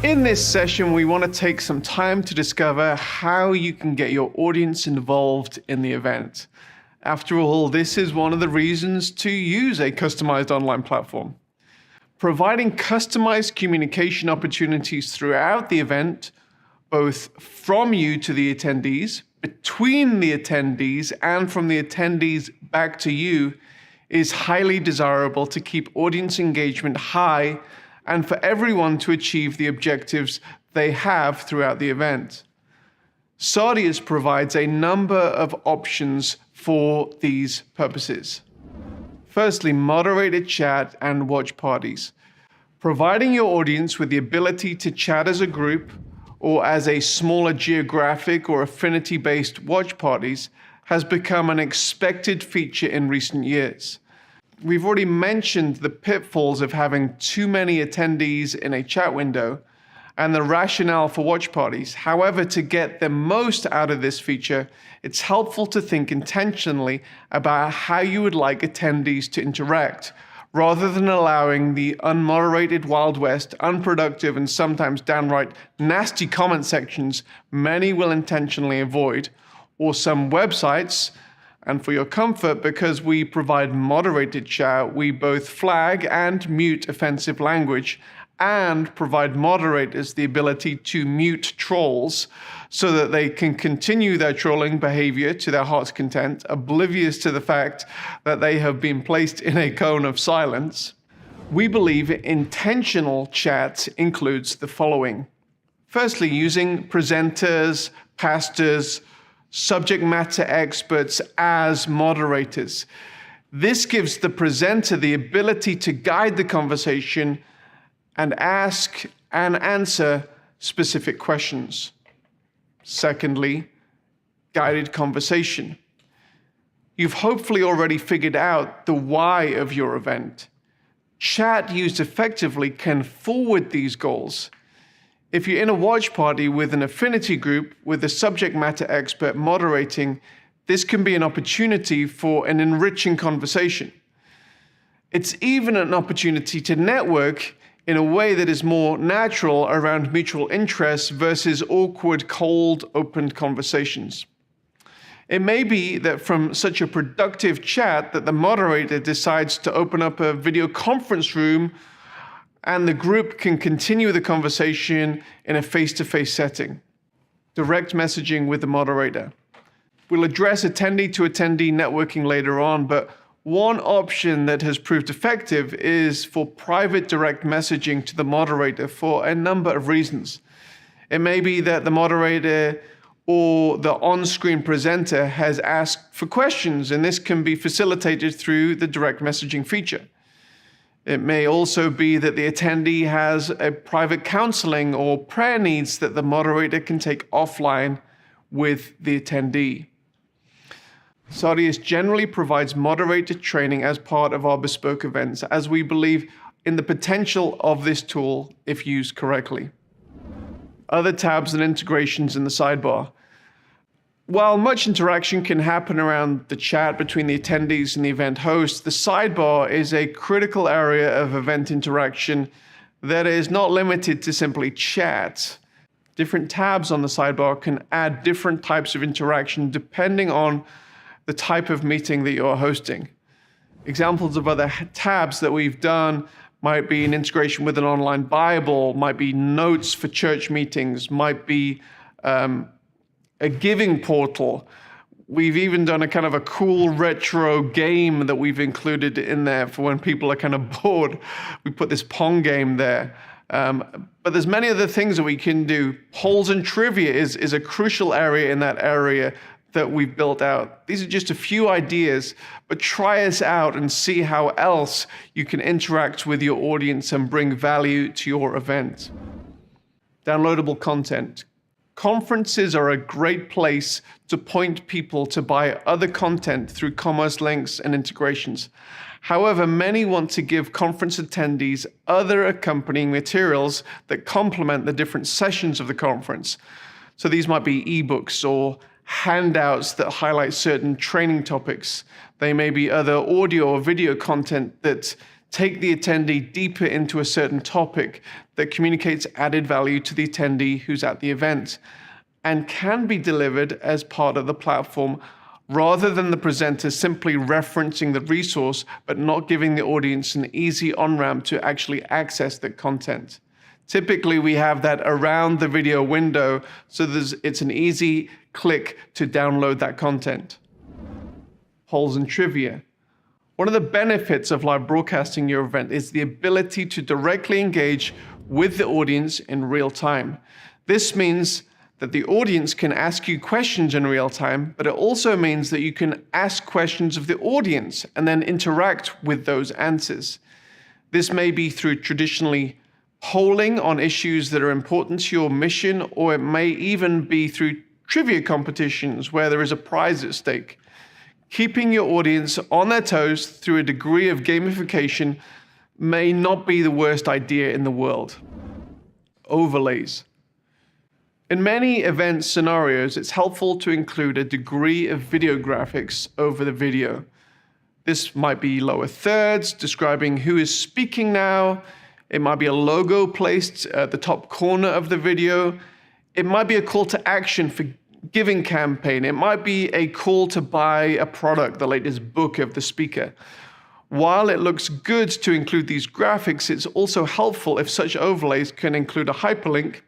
In this session, we want to take some time to discover how you can get your audience involved in the event. After all, this is one of the reasons to use a customized online platform. Providing customized communication opportunities throughout the event, both from you to the attendees, between the attendees, and from the attendees back to you, is highly desirable to keep audience engagement high and for everyone to achieve the objectives they have throughout the event. Saudius provides a number of options for these purposes. Firstly, moderated chat and watch parties. Providing your audience with the ability to chat as a group or as a smaller geographic or affinity-based watch parties has become an expected feature in recent years. We've already mentioned the pitfalls of having too many attendees in a chat window and the rationale for watch parties. However, to get the most out of this feature, it's helpful to think intentionally about how you would like attendees to interact, rather than allowing the unmoderated Wild West, unproductive, and sometimes downright nasty comment sections many will intentionally avoid, or some websites. And for your comfort, because we provide moderated chat, we both flag and mute offensive language and provide moderators the ability to mute trolls so that they can continue their trolling behavior to their heart's content, oblivious to the fact that they have been placed in a cone of silence. We believe intentional chat includes the following. Firstly, using presenters, pastors, subject matter experts as moderators. This gives the presenter the ability to guide the conversation and ask and answer specific questions. Secondly, guided conversation. You've hopefully already figured out the why of your event. Chat used effectively can forward these goals. If you're in a watch party with an affinity group with a subject matter expert moderating, this can be an opportunity for an enriching conversation. It's even an opportunity to network in a way that is more natural around mutual interests versus awkward, cold, open conversations. It may be that from such a productive chat that the moderator decides to open up a video conference room and the group can continue the conversation in a face-to-face setting. Direct messaging with the moderator. We'll address attendee-to-attendee networking later on, but one option that has proved effective is for private direct messaging to the moderator for a number of reasons. It may be that the moderator or the on-screen presenter has asked for questions, and this can be facilitated through the direct messaging feature. It may also be that the attendee has a private counseling or prayer needs that the moderator can take offline with the attendee. Saudius generally provides moderator training as part of our bespoke events, as we believe in the potential of this tool if used correctly. Other tabs and integrations in the sidebar. While much interaction can happen around the chat between the attendees and the event host, the sidebar is a critical area of event interaction that is not limited to simply chat. Different tabs on the sidebar can add different types of interaction depending on the type of meeting that you're hosting. Examples of other tabs that we've done might be an integration with an online Bible, might be notes for church meetings, might be a giving portal. We've even done a kind of a cool retro game that we've included in there for when people are kind of bored. We put this Pong game there. But there's many other things that we can do. Polls and trivia is a crucial area in that area that we've built out. These are just a few ideas, but try us out and see how else you can interact with your audience and bring value to your event. Downloadable content. Conferences are a great place to point people to buy other content through commerce links and integrations. However, many want to give conference attendees other accompanying materials that complement the different sessions of the conference. So these might be ebooks or handouts that highlight certain training topics. They may be other audio or video content that take the attendee deeper into a certain topic that communicates added value to the attendee who's at the event and can be delivered as part of the platform rather than the presenter simply referencing the resource but not giving the audience an easy on-ramp to actually access the content. Typically, we have that around the video window, so it's an easy click to download that content. Polls and trivia. One of the benefits of live broadcasting your event is the ability to directly engage with the audience in real time. This means that the audience can ask you questions in real time, but it also means that you can ask questions of the audience and then interact with those answers. This may be through traditionally polling on issues that are important to your mission, or it may even be through trivia competitions where there is a prize at stake. Keeping your audience on their toes through a degree of gamification may not be the worst idea in the world. Overlays. In many event scenarios, it's helpful to include a degree of video graphics over the video. This might be lower thirds describing who is speaking now. It might be a logo placed at the top corner of the video. It might be a call to action for giving campaign. It might be a call to buy a product, the latest book of the speaker. While it looks good to include these graphics, it's also helpful if such overlays can include a hyperlink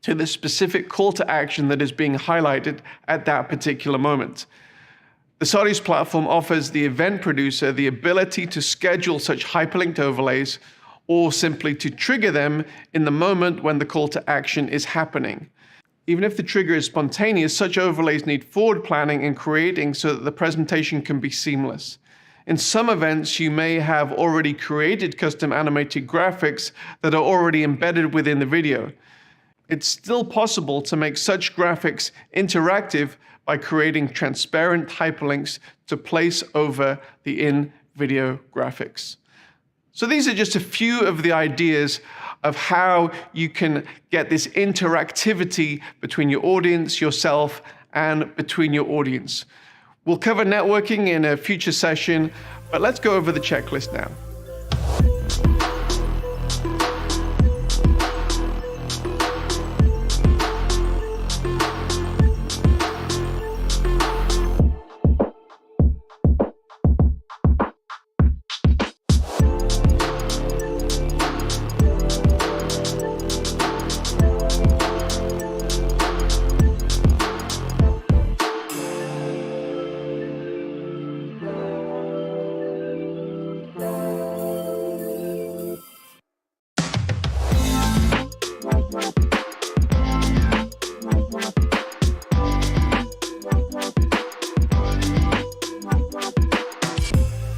to the specific call to action that is being highlighted at that particular moment. The Saudius platform offers the event producer the ability to schedule such hyperlinked overlays or simply to trigger them in the moment when the call to action is happening. Even if the trigger is spontaneous, such overlays need forward planning and creating so that the presentation can be seamless. In some events, you may have already created custom animated graphics that are already embedded within the video. It's still possible to make such graphics interactive by creating transparent hyperlinks to place over the in-video graphics. So these are just a few of the ideas of how you can get this interactivity between your audience, yourself, and between your audience. We'll cover networking in a future session, but let's go over the checklist now.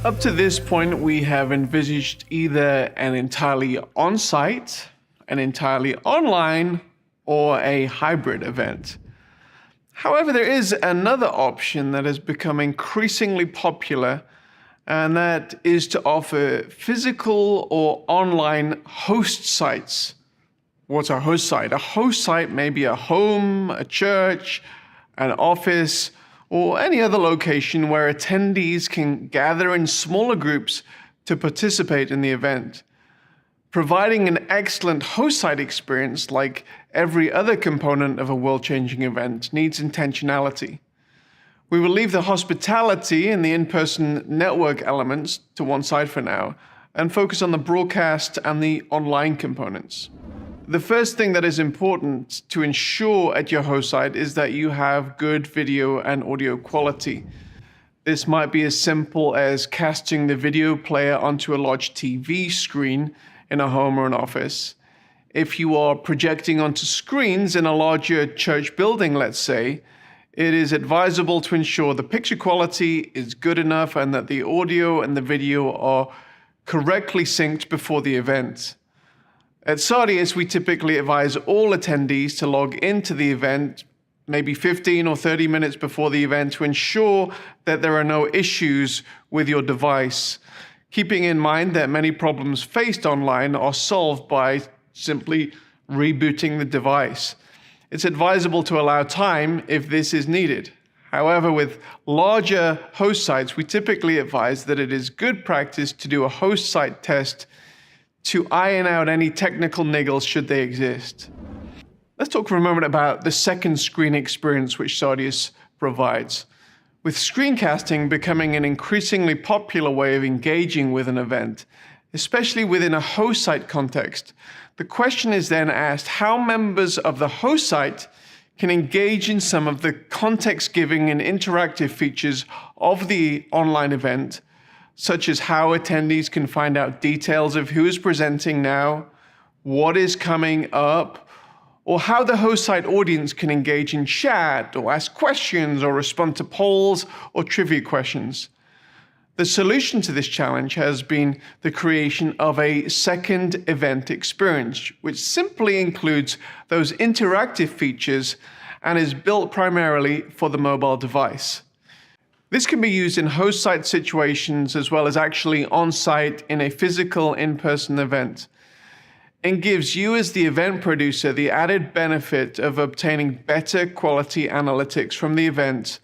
Up to this point, we have envisaged either an entirely on-site, an entirely online, or a hybrid event. However, there is another option that has become increasingly popular, and that is to offer physical or online host sites. What's a host site? A host site may be a home, a church, an office, or any other location where attendees can gather in smaller groups to participate in the event. Providing an excellent host site experience, like every other component of a world-changing event, needs intentionality. We will leave the hospitality and the in-person network elements to one side for now, and focus on the broadcast and the online components. The first thing that is important to ensure at your host site is that you have good video and audio quality. This might be as simple as casting the video player onto a large TV screen in a home or an office. If you are projecting onto screens in a larger church building, let's say, it is advisable to ensure the picture quality is good enough and that the audio and the video are correctly synced before the event. At Sardius, we typically advise all attendees to log into the event maybe 15 or 30 minutes before the event to ensure that there are no issues with your device, keeping in mind that many problems faced online are solved by simply rebooting the device. It's advisable to allow time if this is needed. However, with larger host sites, we typically advise that it is good practice to do a host site test to iron out any technical niggles should they exist. Let's talk for a moment about the second screen experience which Sardius provides. With screencasting becoming an increasingly popular way of engaging with an event, especially within a host site context, the question is then asked how members of the host site can engage in some of the context-giving and interactive features of the online event, such as how attendees can find out details of who is presenting now, what is coming up, or how the host site audience can engage in chat or ask questions or respond to polls or trivia questions. The solution to this challenge has been the creation of a second event experience, which simply includes those interactive features and is built primarily for the mobile device. This can be used in host site situations as well as actually on-site in a physical in-person event, and gives you as the event producer the added benefit of obtaining better quality analytics from the event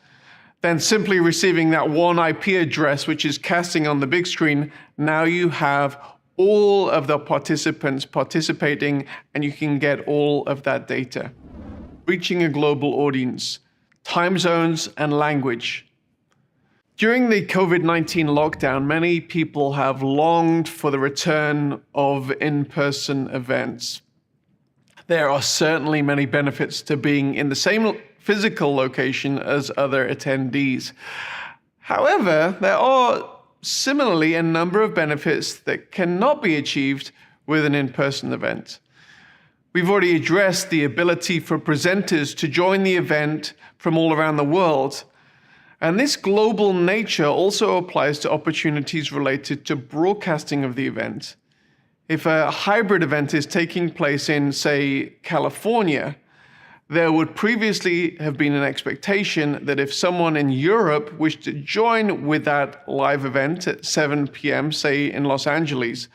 than simply receiving that one IP address which is casting on the big screen. Now you have all of the participants participating and you can get all of that data. Reaching a global audience, time zones and language. During the COVID-19 lockdown, many people have longed for the return of in-person events. There are certainly many benefits to being in the same physical location as other attendees. However, there are similarly a number of benefits that cannot be achieved with an in-person event. We've already addressed the ability for presenters to join the event from all around the world. And this global nature also applies to opportunities related to broadcasting of the event. If a hybrid event is taking place in, say, California, There would previously have been an expectation that if someone in Europe wished to join with that live event at 7 p.m., say in Los Angeles,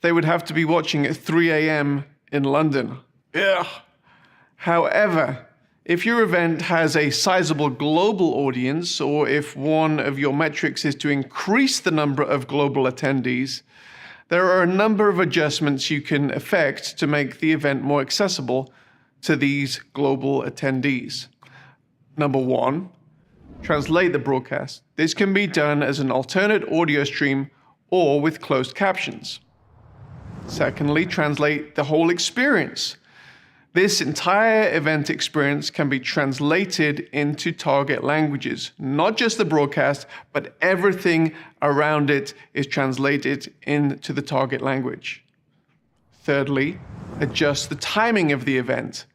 they would have to be watching at 3 a.m. in London. Ugh. However, if your event has a sizable global audience, or if one of your metrics is to increase the number of global attendees, there are a number of adjustments you can effect to make the event more accessible to these global attendees. Number one, translate the broadcast. This can be done as an alternate audio stream or with closed captions. Secondly, translate the whole experience. This entire event experience can be translated into target languages. Not just the broadcast, but everything around it is translated into the target language. Thirdly, adjust the timing of the event.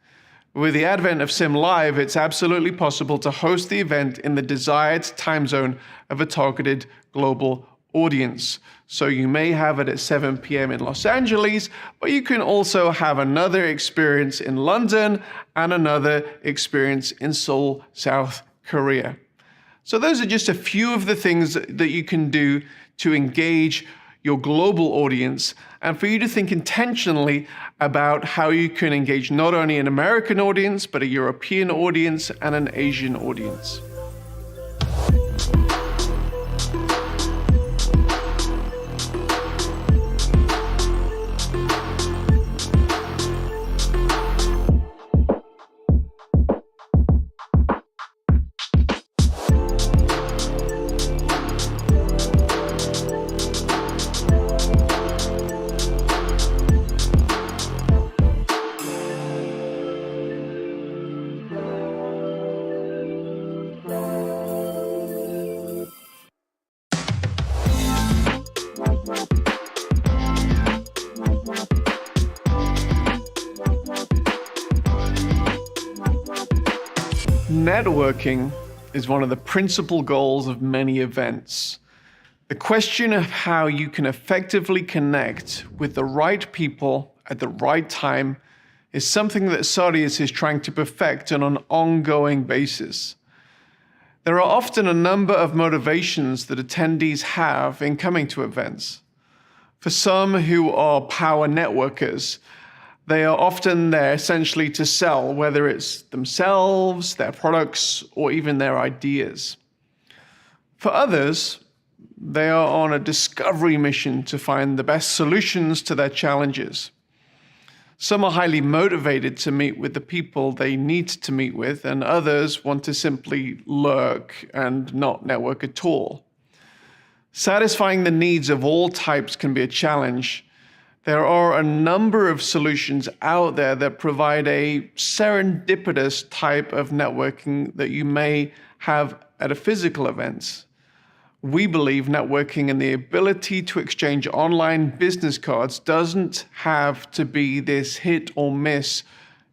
With the advent of SimLive, it's absolutely possible to host the event in the desired time zone of a targeted global audience. So you may have it at 7 p.m. in Los Angeles, but you can also have another experience in London and another experience in Seoul, South Korea. So those are just a few of the things that you can do to engage your global audience, and for you to think intentionally about how you can engage not only an American audience, but a European audience and an Asian audience. Networking is one of the principal goals of many events. The question of how you can effectively connect with the right people at the right time is something that Sadeas is trying to perfect on an ongoing basis. There are often a number of motivations that attendees have in coming to events. For some who are power networkers, they are often there essentially to sell, whether it's themselves, their products, or even their ideas. For others, they are on a discovery mission to find the best solutions to their challenges. Some are highly motivated to meet with the people they need to meet with, and others want to simply lurk and not network at all. Satisfying the needs of all types can be a challenge. There are a number of solutions out there that provide a serendipitous type of networking that you may have at a physical event. We believe networking and the ability to exchange online business cards doesn't have to be this hit or miss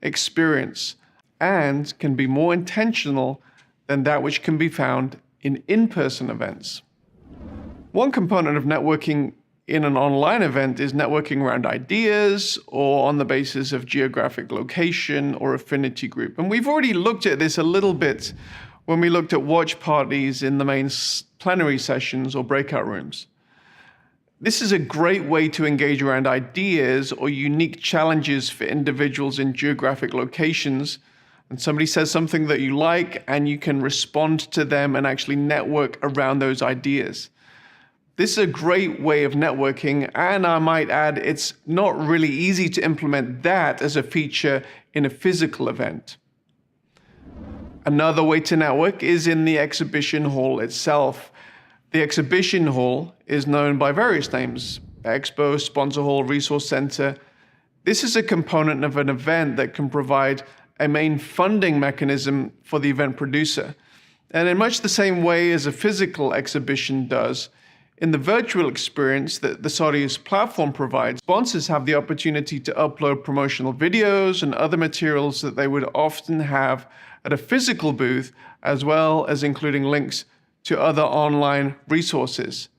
experience, and can be more intentional than that which can be found in in-person events. One component of networking in an online event is networking around ideas or on the basis of geographic location or affinity group. And we've already looked at this a little bit when we looked at watch parties in the main plenary sessions or breakout rooms. This is a great way to engage around ideas or unique challenges for individuals in geographic locations. And somebody says something that you like, and you can respond to them and actually network around those ideas. This is a great way of networking, and I might add, it's not really easy to implement that as a feature in a physical event. Another way to network is in the exhibition hall itself. The exhibition hall is known by various names: Expo, Sponsor Hall, Resource Center. This is a component of an event that can provide a main funding mechanism for the event producer. And in much the same way as a physical exhibition does, in the virtual experience that the Sadeas platform provides, sponsors have the opportunity to upload promotional videos and other materials that they would often have at a physical booth, as well as including links to other online resources.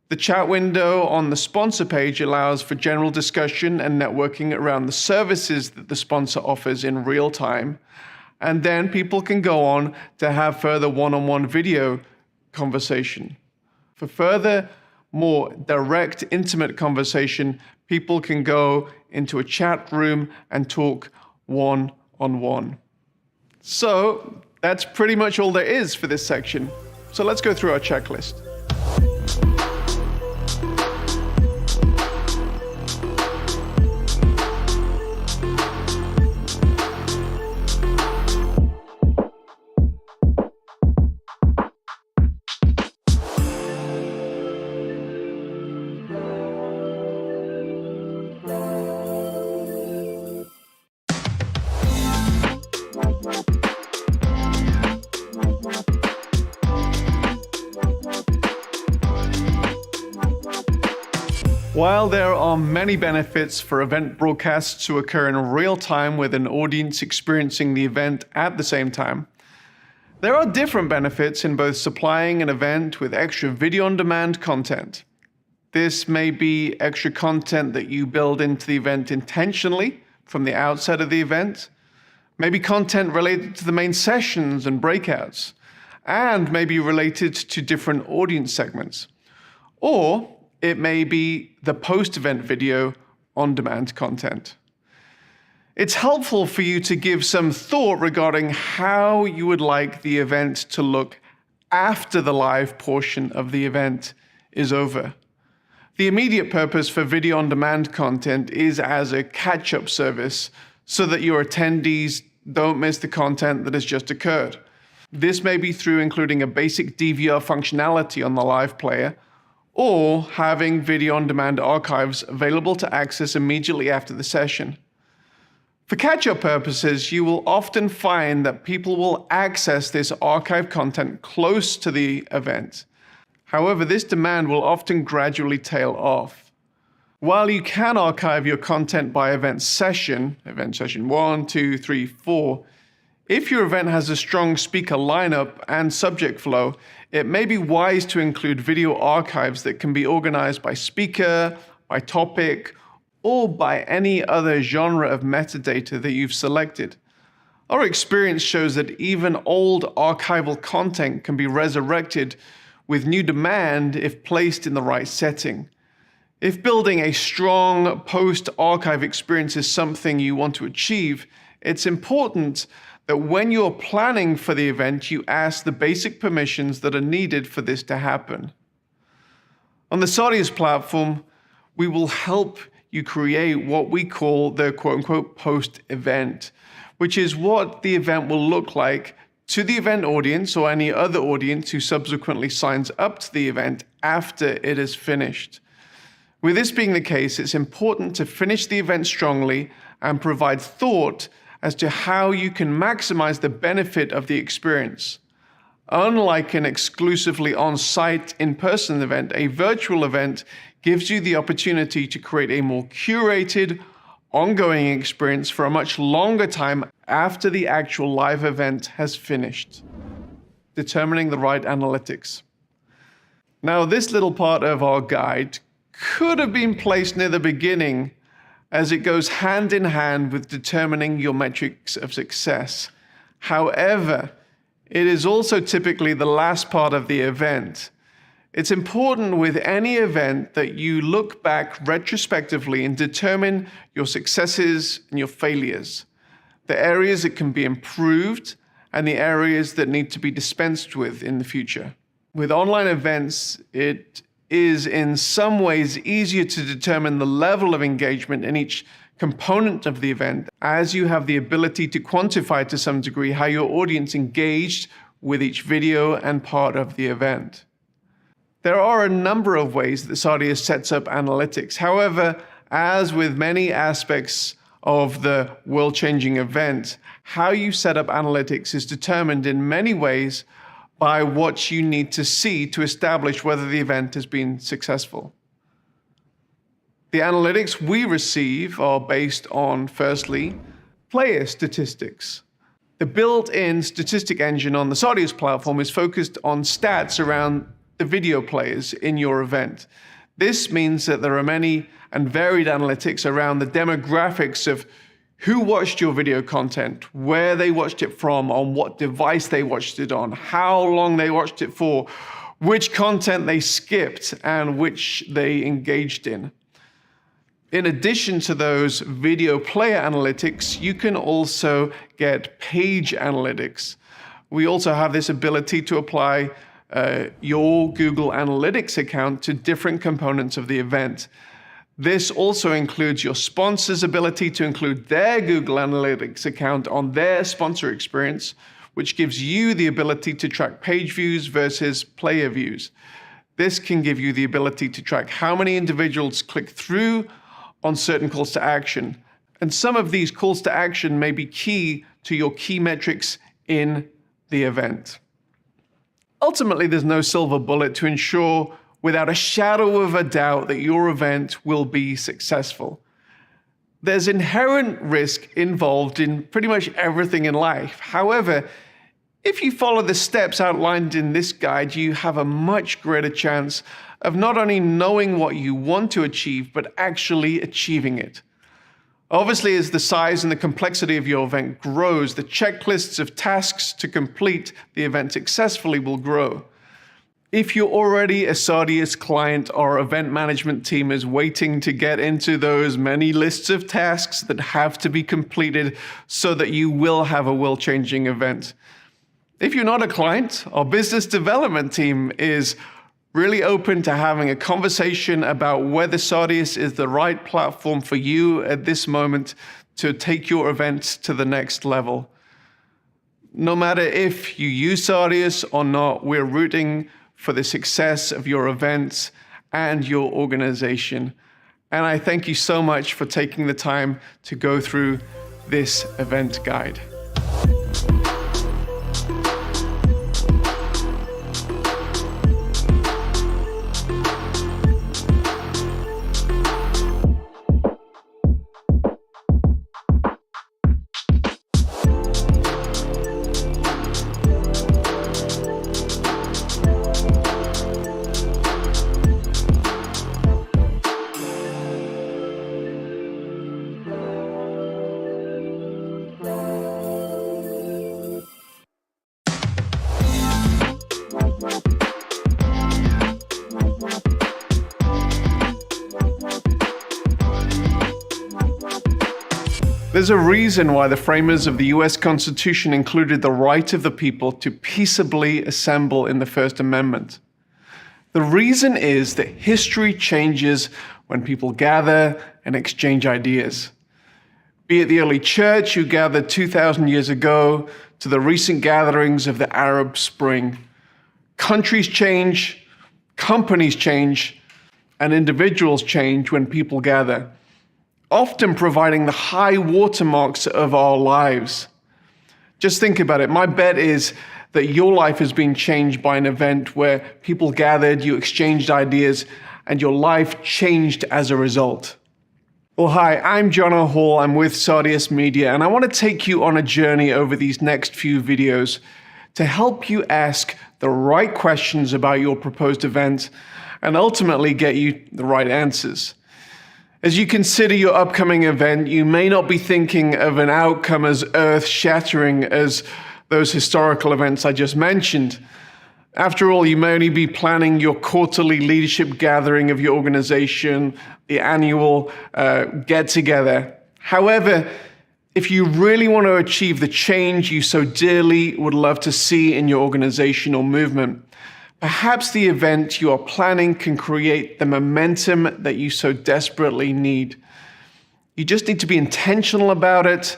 The chat window on the sponsor page allows for general discussion and networking around the services that the sponsor offers in real time. And then people can go on to have further one-on-one video conversation. For further, more direct, intimate conversation, people can go into a chat room and talk one-on-one. So that's pretty much all there is for this section. So let's go through our checklist. While there are many benefits for event broadcasts to occur in real time with an audience experiencing the event at the same time, there are different benefits in both supplying an event with extra video-on-demand content. This may be extra content that you build into the event intentionally from the outset of the event, maybe content related to the main sessions and breakouts, and maybe related to different audience segments. Or it may be the post-event video on-demand content. It's helpful for you to give some thought regarding how you would like the event to look after the live portion of the event is over. The immediate purpose for video on-demand content is as a catch-up service so that your attendees don't miss the content that has just occurred. This may be through including a basic DVR functionality on the live player, or having video-on-demand archives available to access immediately after the session. For catch-up purposes, you will often find that people will access this archive content close to the event. However, this demand will often gradually tail off. While you can archive your content by event session 1, 2, 3, 4, if your event has a strong speaker lineup and subject flow, it may be wise to include video archives that can be organized by speaker, by topic, or by any other genre of metadata that you've selected. Our experience shows that even old archival content can be resurrected with new demand if placed in the right setting. If building a strong post-archive experience is something you want to achieve, it's important that when you're planning for the event, you ask the basic permissions that are needed for this to happen. On the Sardius platform, we will help you create what we call the quote-unquote post-event, which is what the event will look like to the event audience or any other audience who subsequently signs up to the event after it is finished. With this being the case, it's important to finish the event strongly and provide thought as to how you can maximize the benefit of the experience. Unlike an exclusively on-site, in-person event, a virtual event gives you the opportunity to create a more curated, ongoing experience for a much longer time after the actual live event has finished. Determining the right analytics. Now, this little part of our guide could have been placed near the beginning, as it goes hand in hand with determining your metrics of success. However, it is also typically the last part of the event. It's important with any event that you look back retrospectively and determine your successes and your failures, the areas that can be improved and the areas that need to be dispensed with in the future. With online events, it is in some ways easier to determine the level of engagement in each component of the event, as you have the ability to quantify to some degree how your audience engaged with each video and part of the event. There are a number of ways that Sardius sets up analytics. However, as with many aspects of the world-changing event, how you set up analytics is determined in many ways by what you need to see to establish whether the event has been successful. The analytics we receive are based on, firstly, player statistics. The built-in statistic engine on the Sardius platform is focused on stats around the video players in your event. This means that there are many and varied analytics around the demographics of who watched your video content, where they watched it from, on what device they watched it on, how long they watched it for, which content they skipped, and which they engaged in. In addition to those video player analytics, you can also get page analytics. We also have this ability to apply your Google Analytics account to different components of the event. This also includes your sponsor's ability to include their Google Analytics account on their sponsor experience, which gives you the ability to track page views versus player views. This can give you the ability to track how many individuals click through on certain calls to action. And some of these calls to action may be key to your key metrics in the event. Ultimately, there's no silver bullet to ensure without a shadow of a doubt that your event will be successful. There's inherent risk involved in pretty much everything in life. However, if you follow the steps outlined in this guide, you have a much greater chance of not only knowing what you want to achieve, but actually achieving it. Obviously, as the size and the complexity of your event grows, the checklists of tasks to complete the event successfully will grow. If you're already a Sardius client, our event management team is waiting to get into those many lists of tasks that have to be completed so that you will have a world-changing event. If you're not a client, our business development team is really open to having a conversation about whether Sardius is the right platform for you at this moment to take your event to the next level. No matter if you use Sardius or not, we're rooting for the success of your events and your organization. And I thank you so much for taking the time to go through this event guide. There's a reason why the framers of the US Constitution included the right of the people to peaceably assemble in the First Amendment. The reason is that history changes when people gather and exchange ideas. Be it the early church who gathered 2,000 years ago to the recent gatherings of the Arab Spring. Countries change, companies change, and individuals change when people gather, often providing the high watermarks of our lives. Just think about it. My bet is that your life has been changed by an event where people gathered, you exchanged ideas, and your life changed as a result. Well, hi, I'm John O'Hall. I'm with Sardius Media, and I want to take you on a journey over these next few videos to help you ask the right questions about your proposed event and ultimately get you the right answers. As you consider your upcoming event, you may not be thinking of an outcome as earth-shattering as those historical events I just mentioned. After all, you may only be planning your quarterly leadership gathering of your organization, the annual get-together. However, if you really want to achieve the change you so dearly would love to see in your organization or movement, perhaps the event you are planning can create the momentum that you so desperately need. You just need to be intentional about it,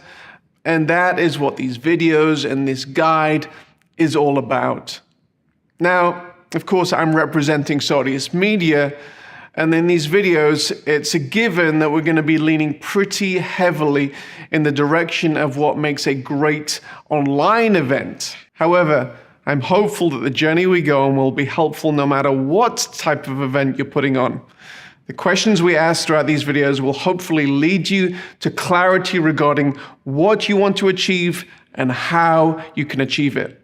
and that is what these videos and this guide is all about. Now, of course, I'm representing Sardius Media, and in these videos, it's a given that we're going to be leaning pretty heavily in the direction of what makes a great online event. However, I'm hopeful that the journey we go on will be helpful no matter what type of event you're putting on. The questions we ask throughout these videos will hopefully lead you to clarity regarding what you want to achieve and how you can achieve it.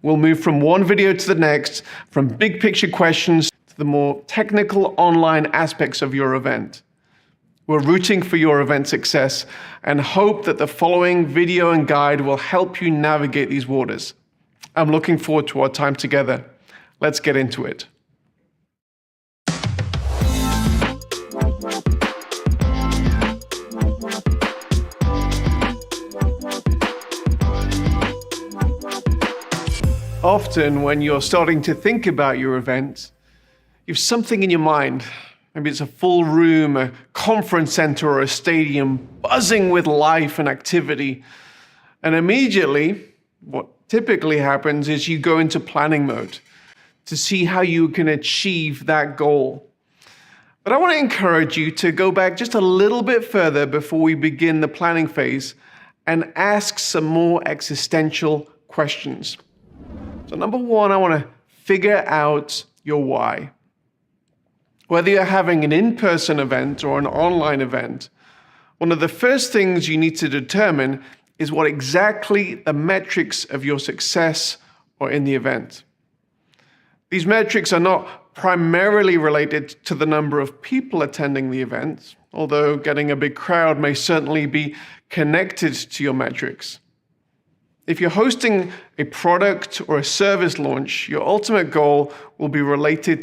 We'll move from one video to the next, from big picture questions to the more technical online aspects of your event. We're rooting for your event success and hope that the following video and guide will help you navigate these waters. I'm looking forward to our time together. Let's get into it. Often when you're starting to think about your event, you have something in your mind. Maybe it's a full room, a conference center, or a stadium buzzing with life and activity. And immediately, what typically happens is you go into planning mode to see how you can achieve that goal. But I want to encourage you to go back just a little bit further before we begin the planning phase and ask some more existential questions. So number one, I want to figure out your why. Whether you're having an in-person event or an online event, one of the first things you need to determine is what exactly the metrics of your success are in the event. These metrics are not primarily related to the number of people attending the event, although getting a big crowd may certainly be connected to your metrics. If you're hosting a product or a service launch, your ultimate goal will be related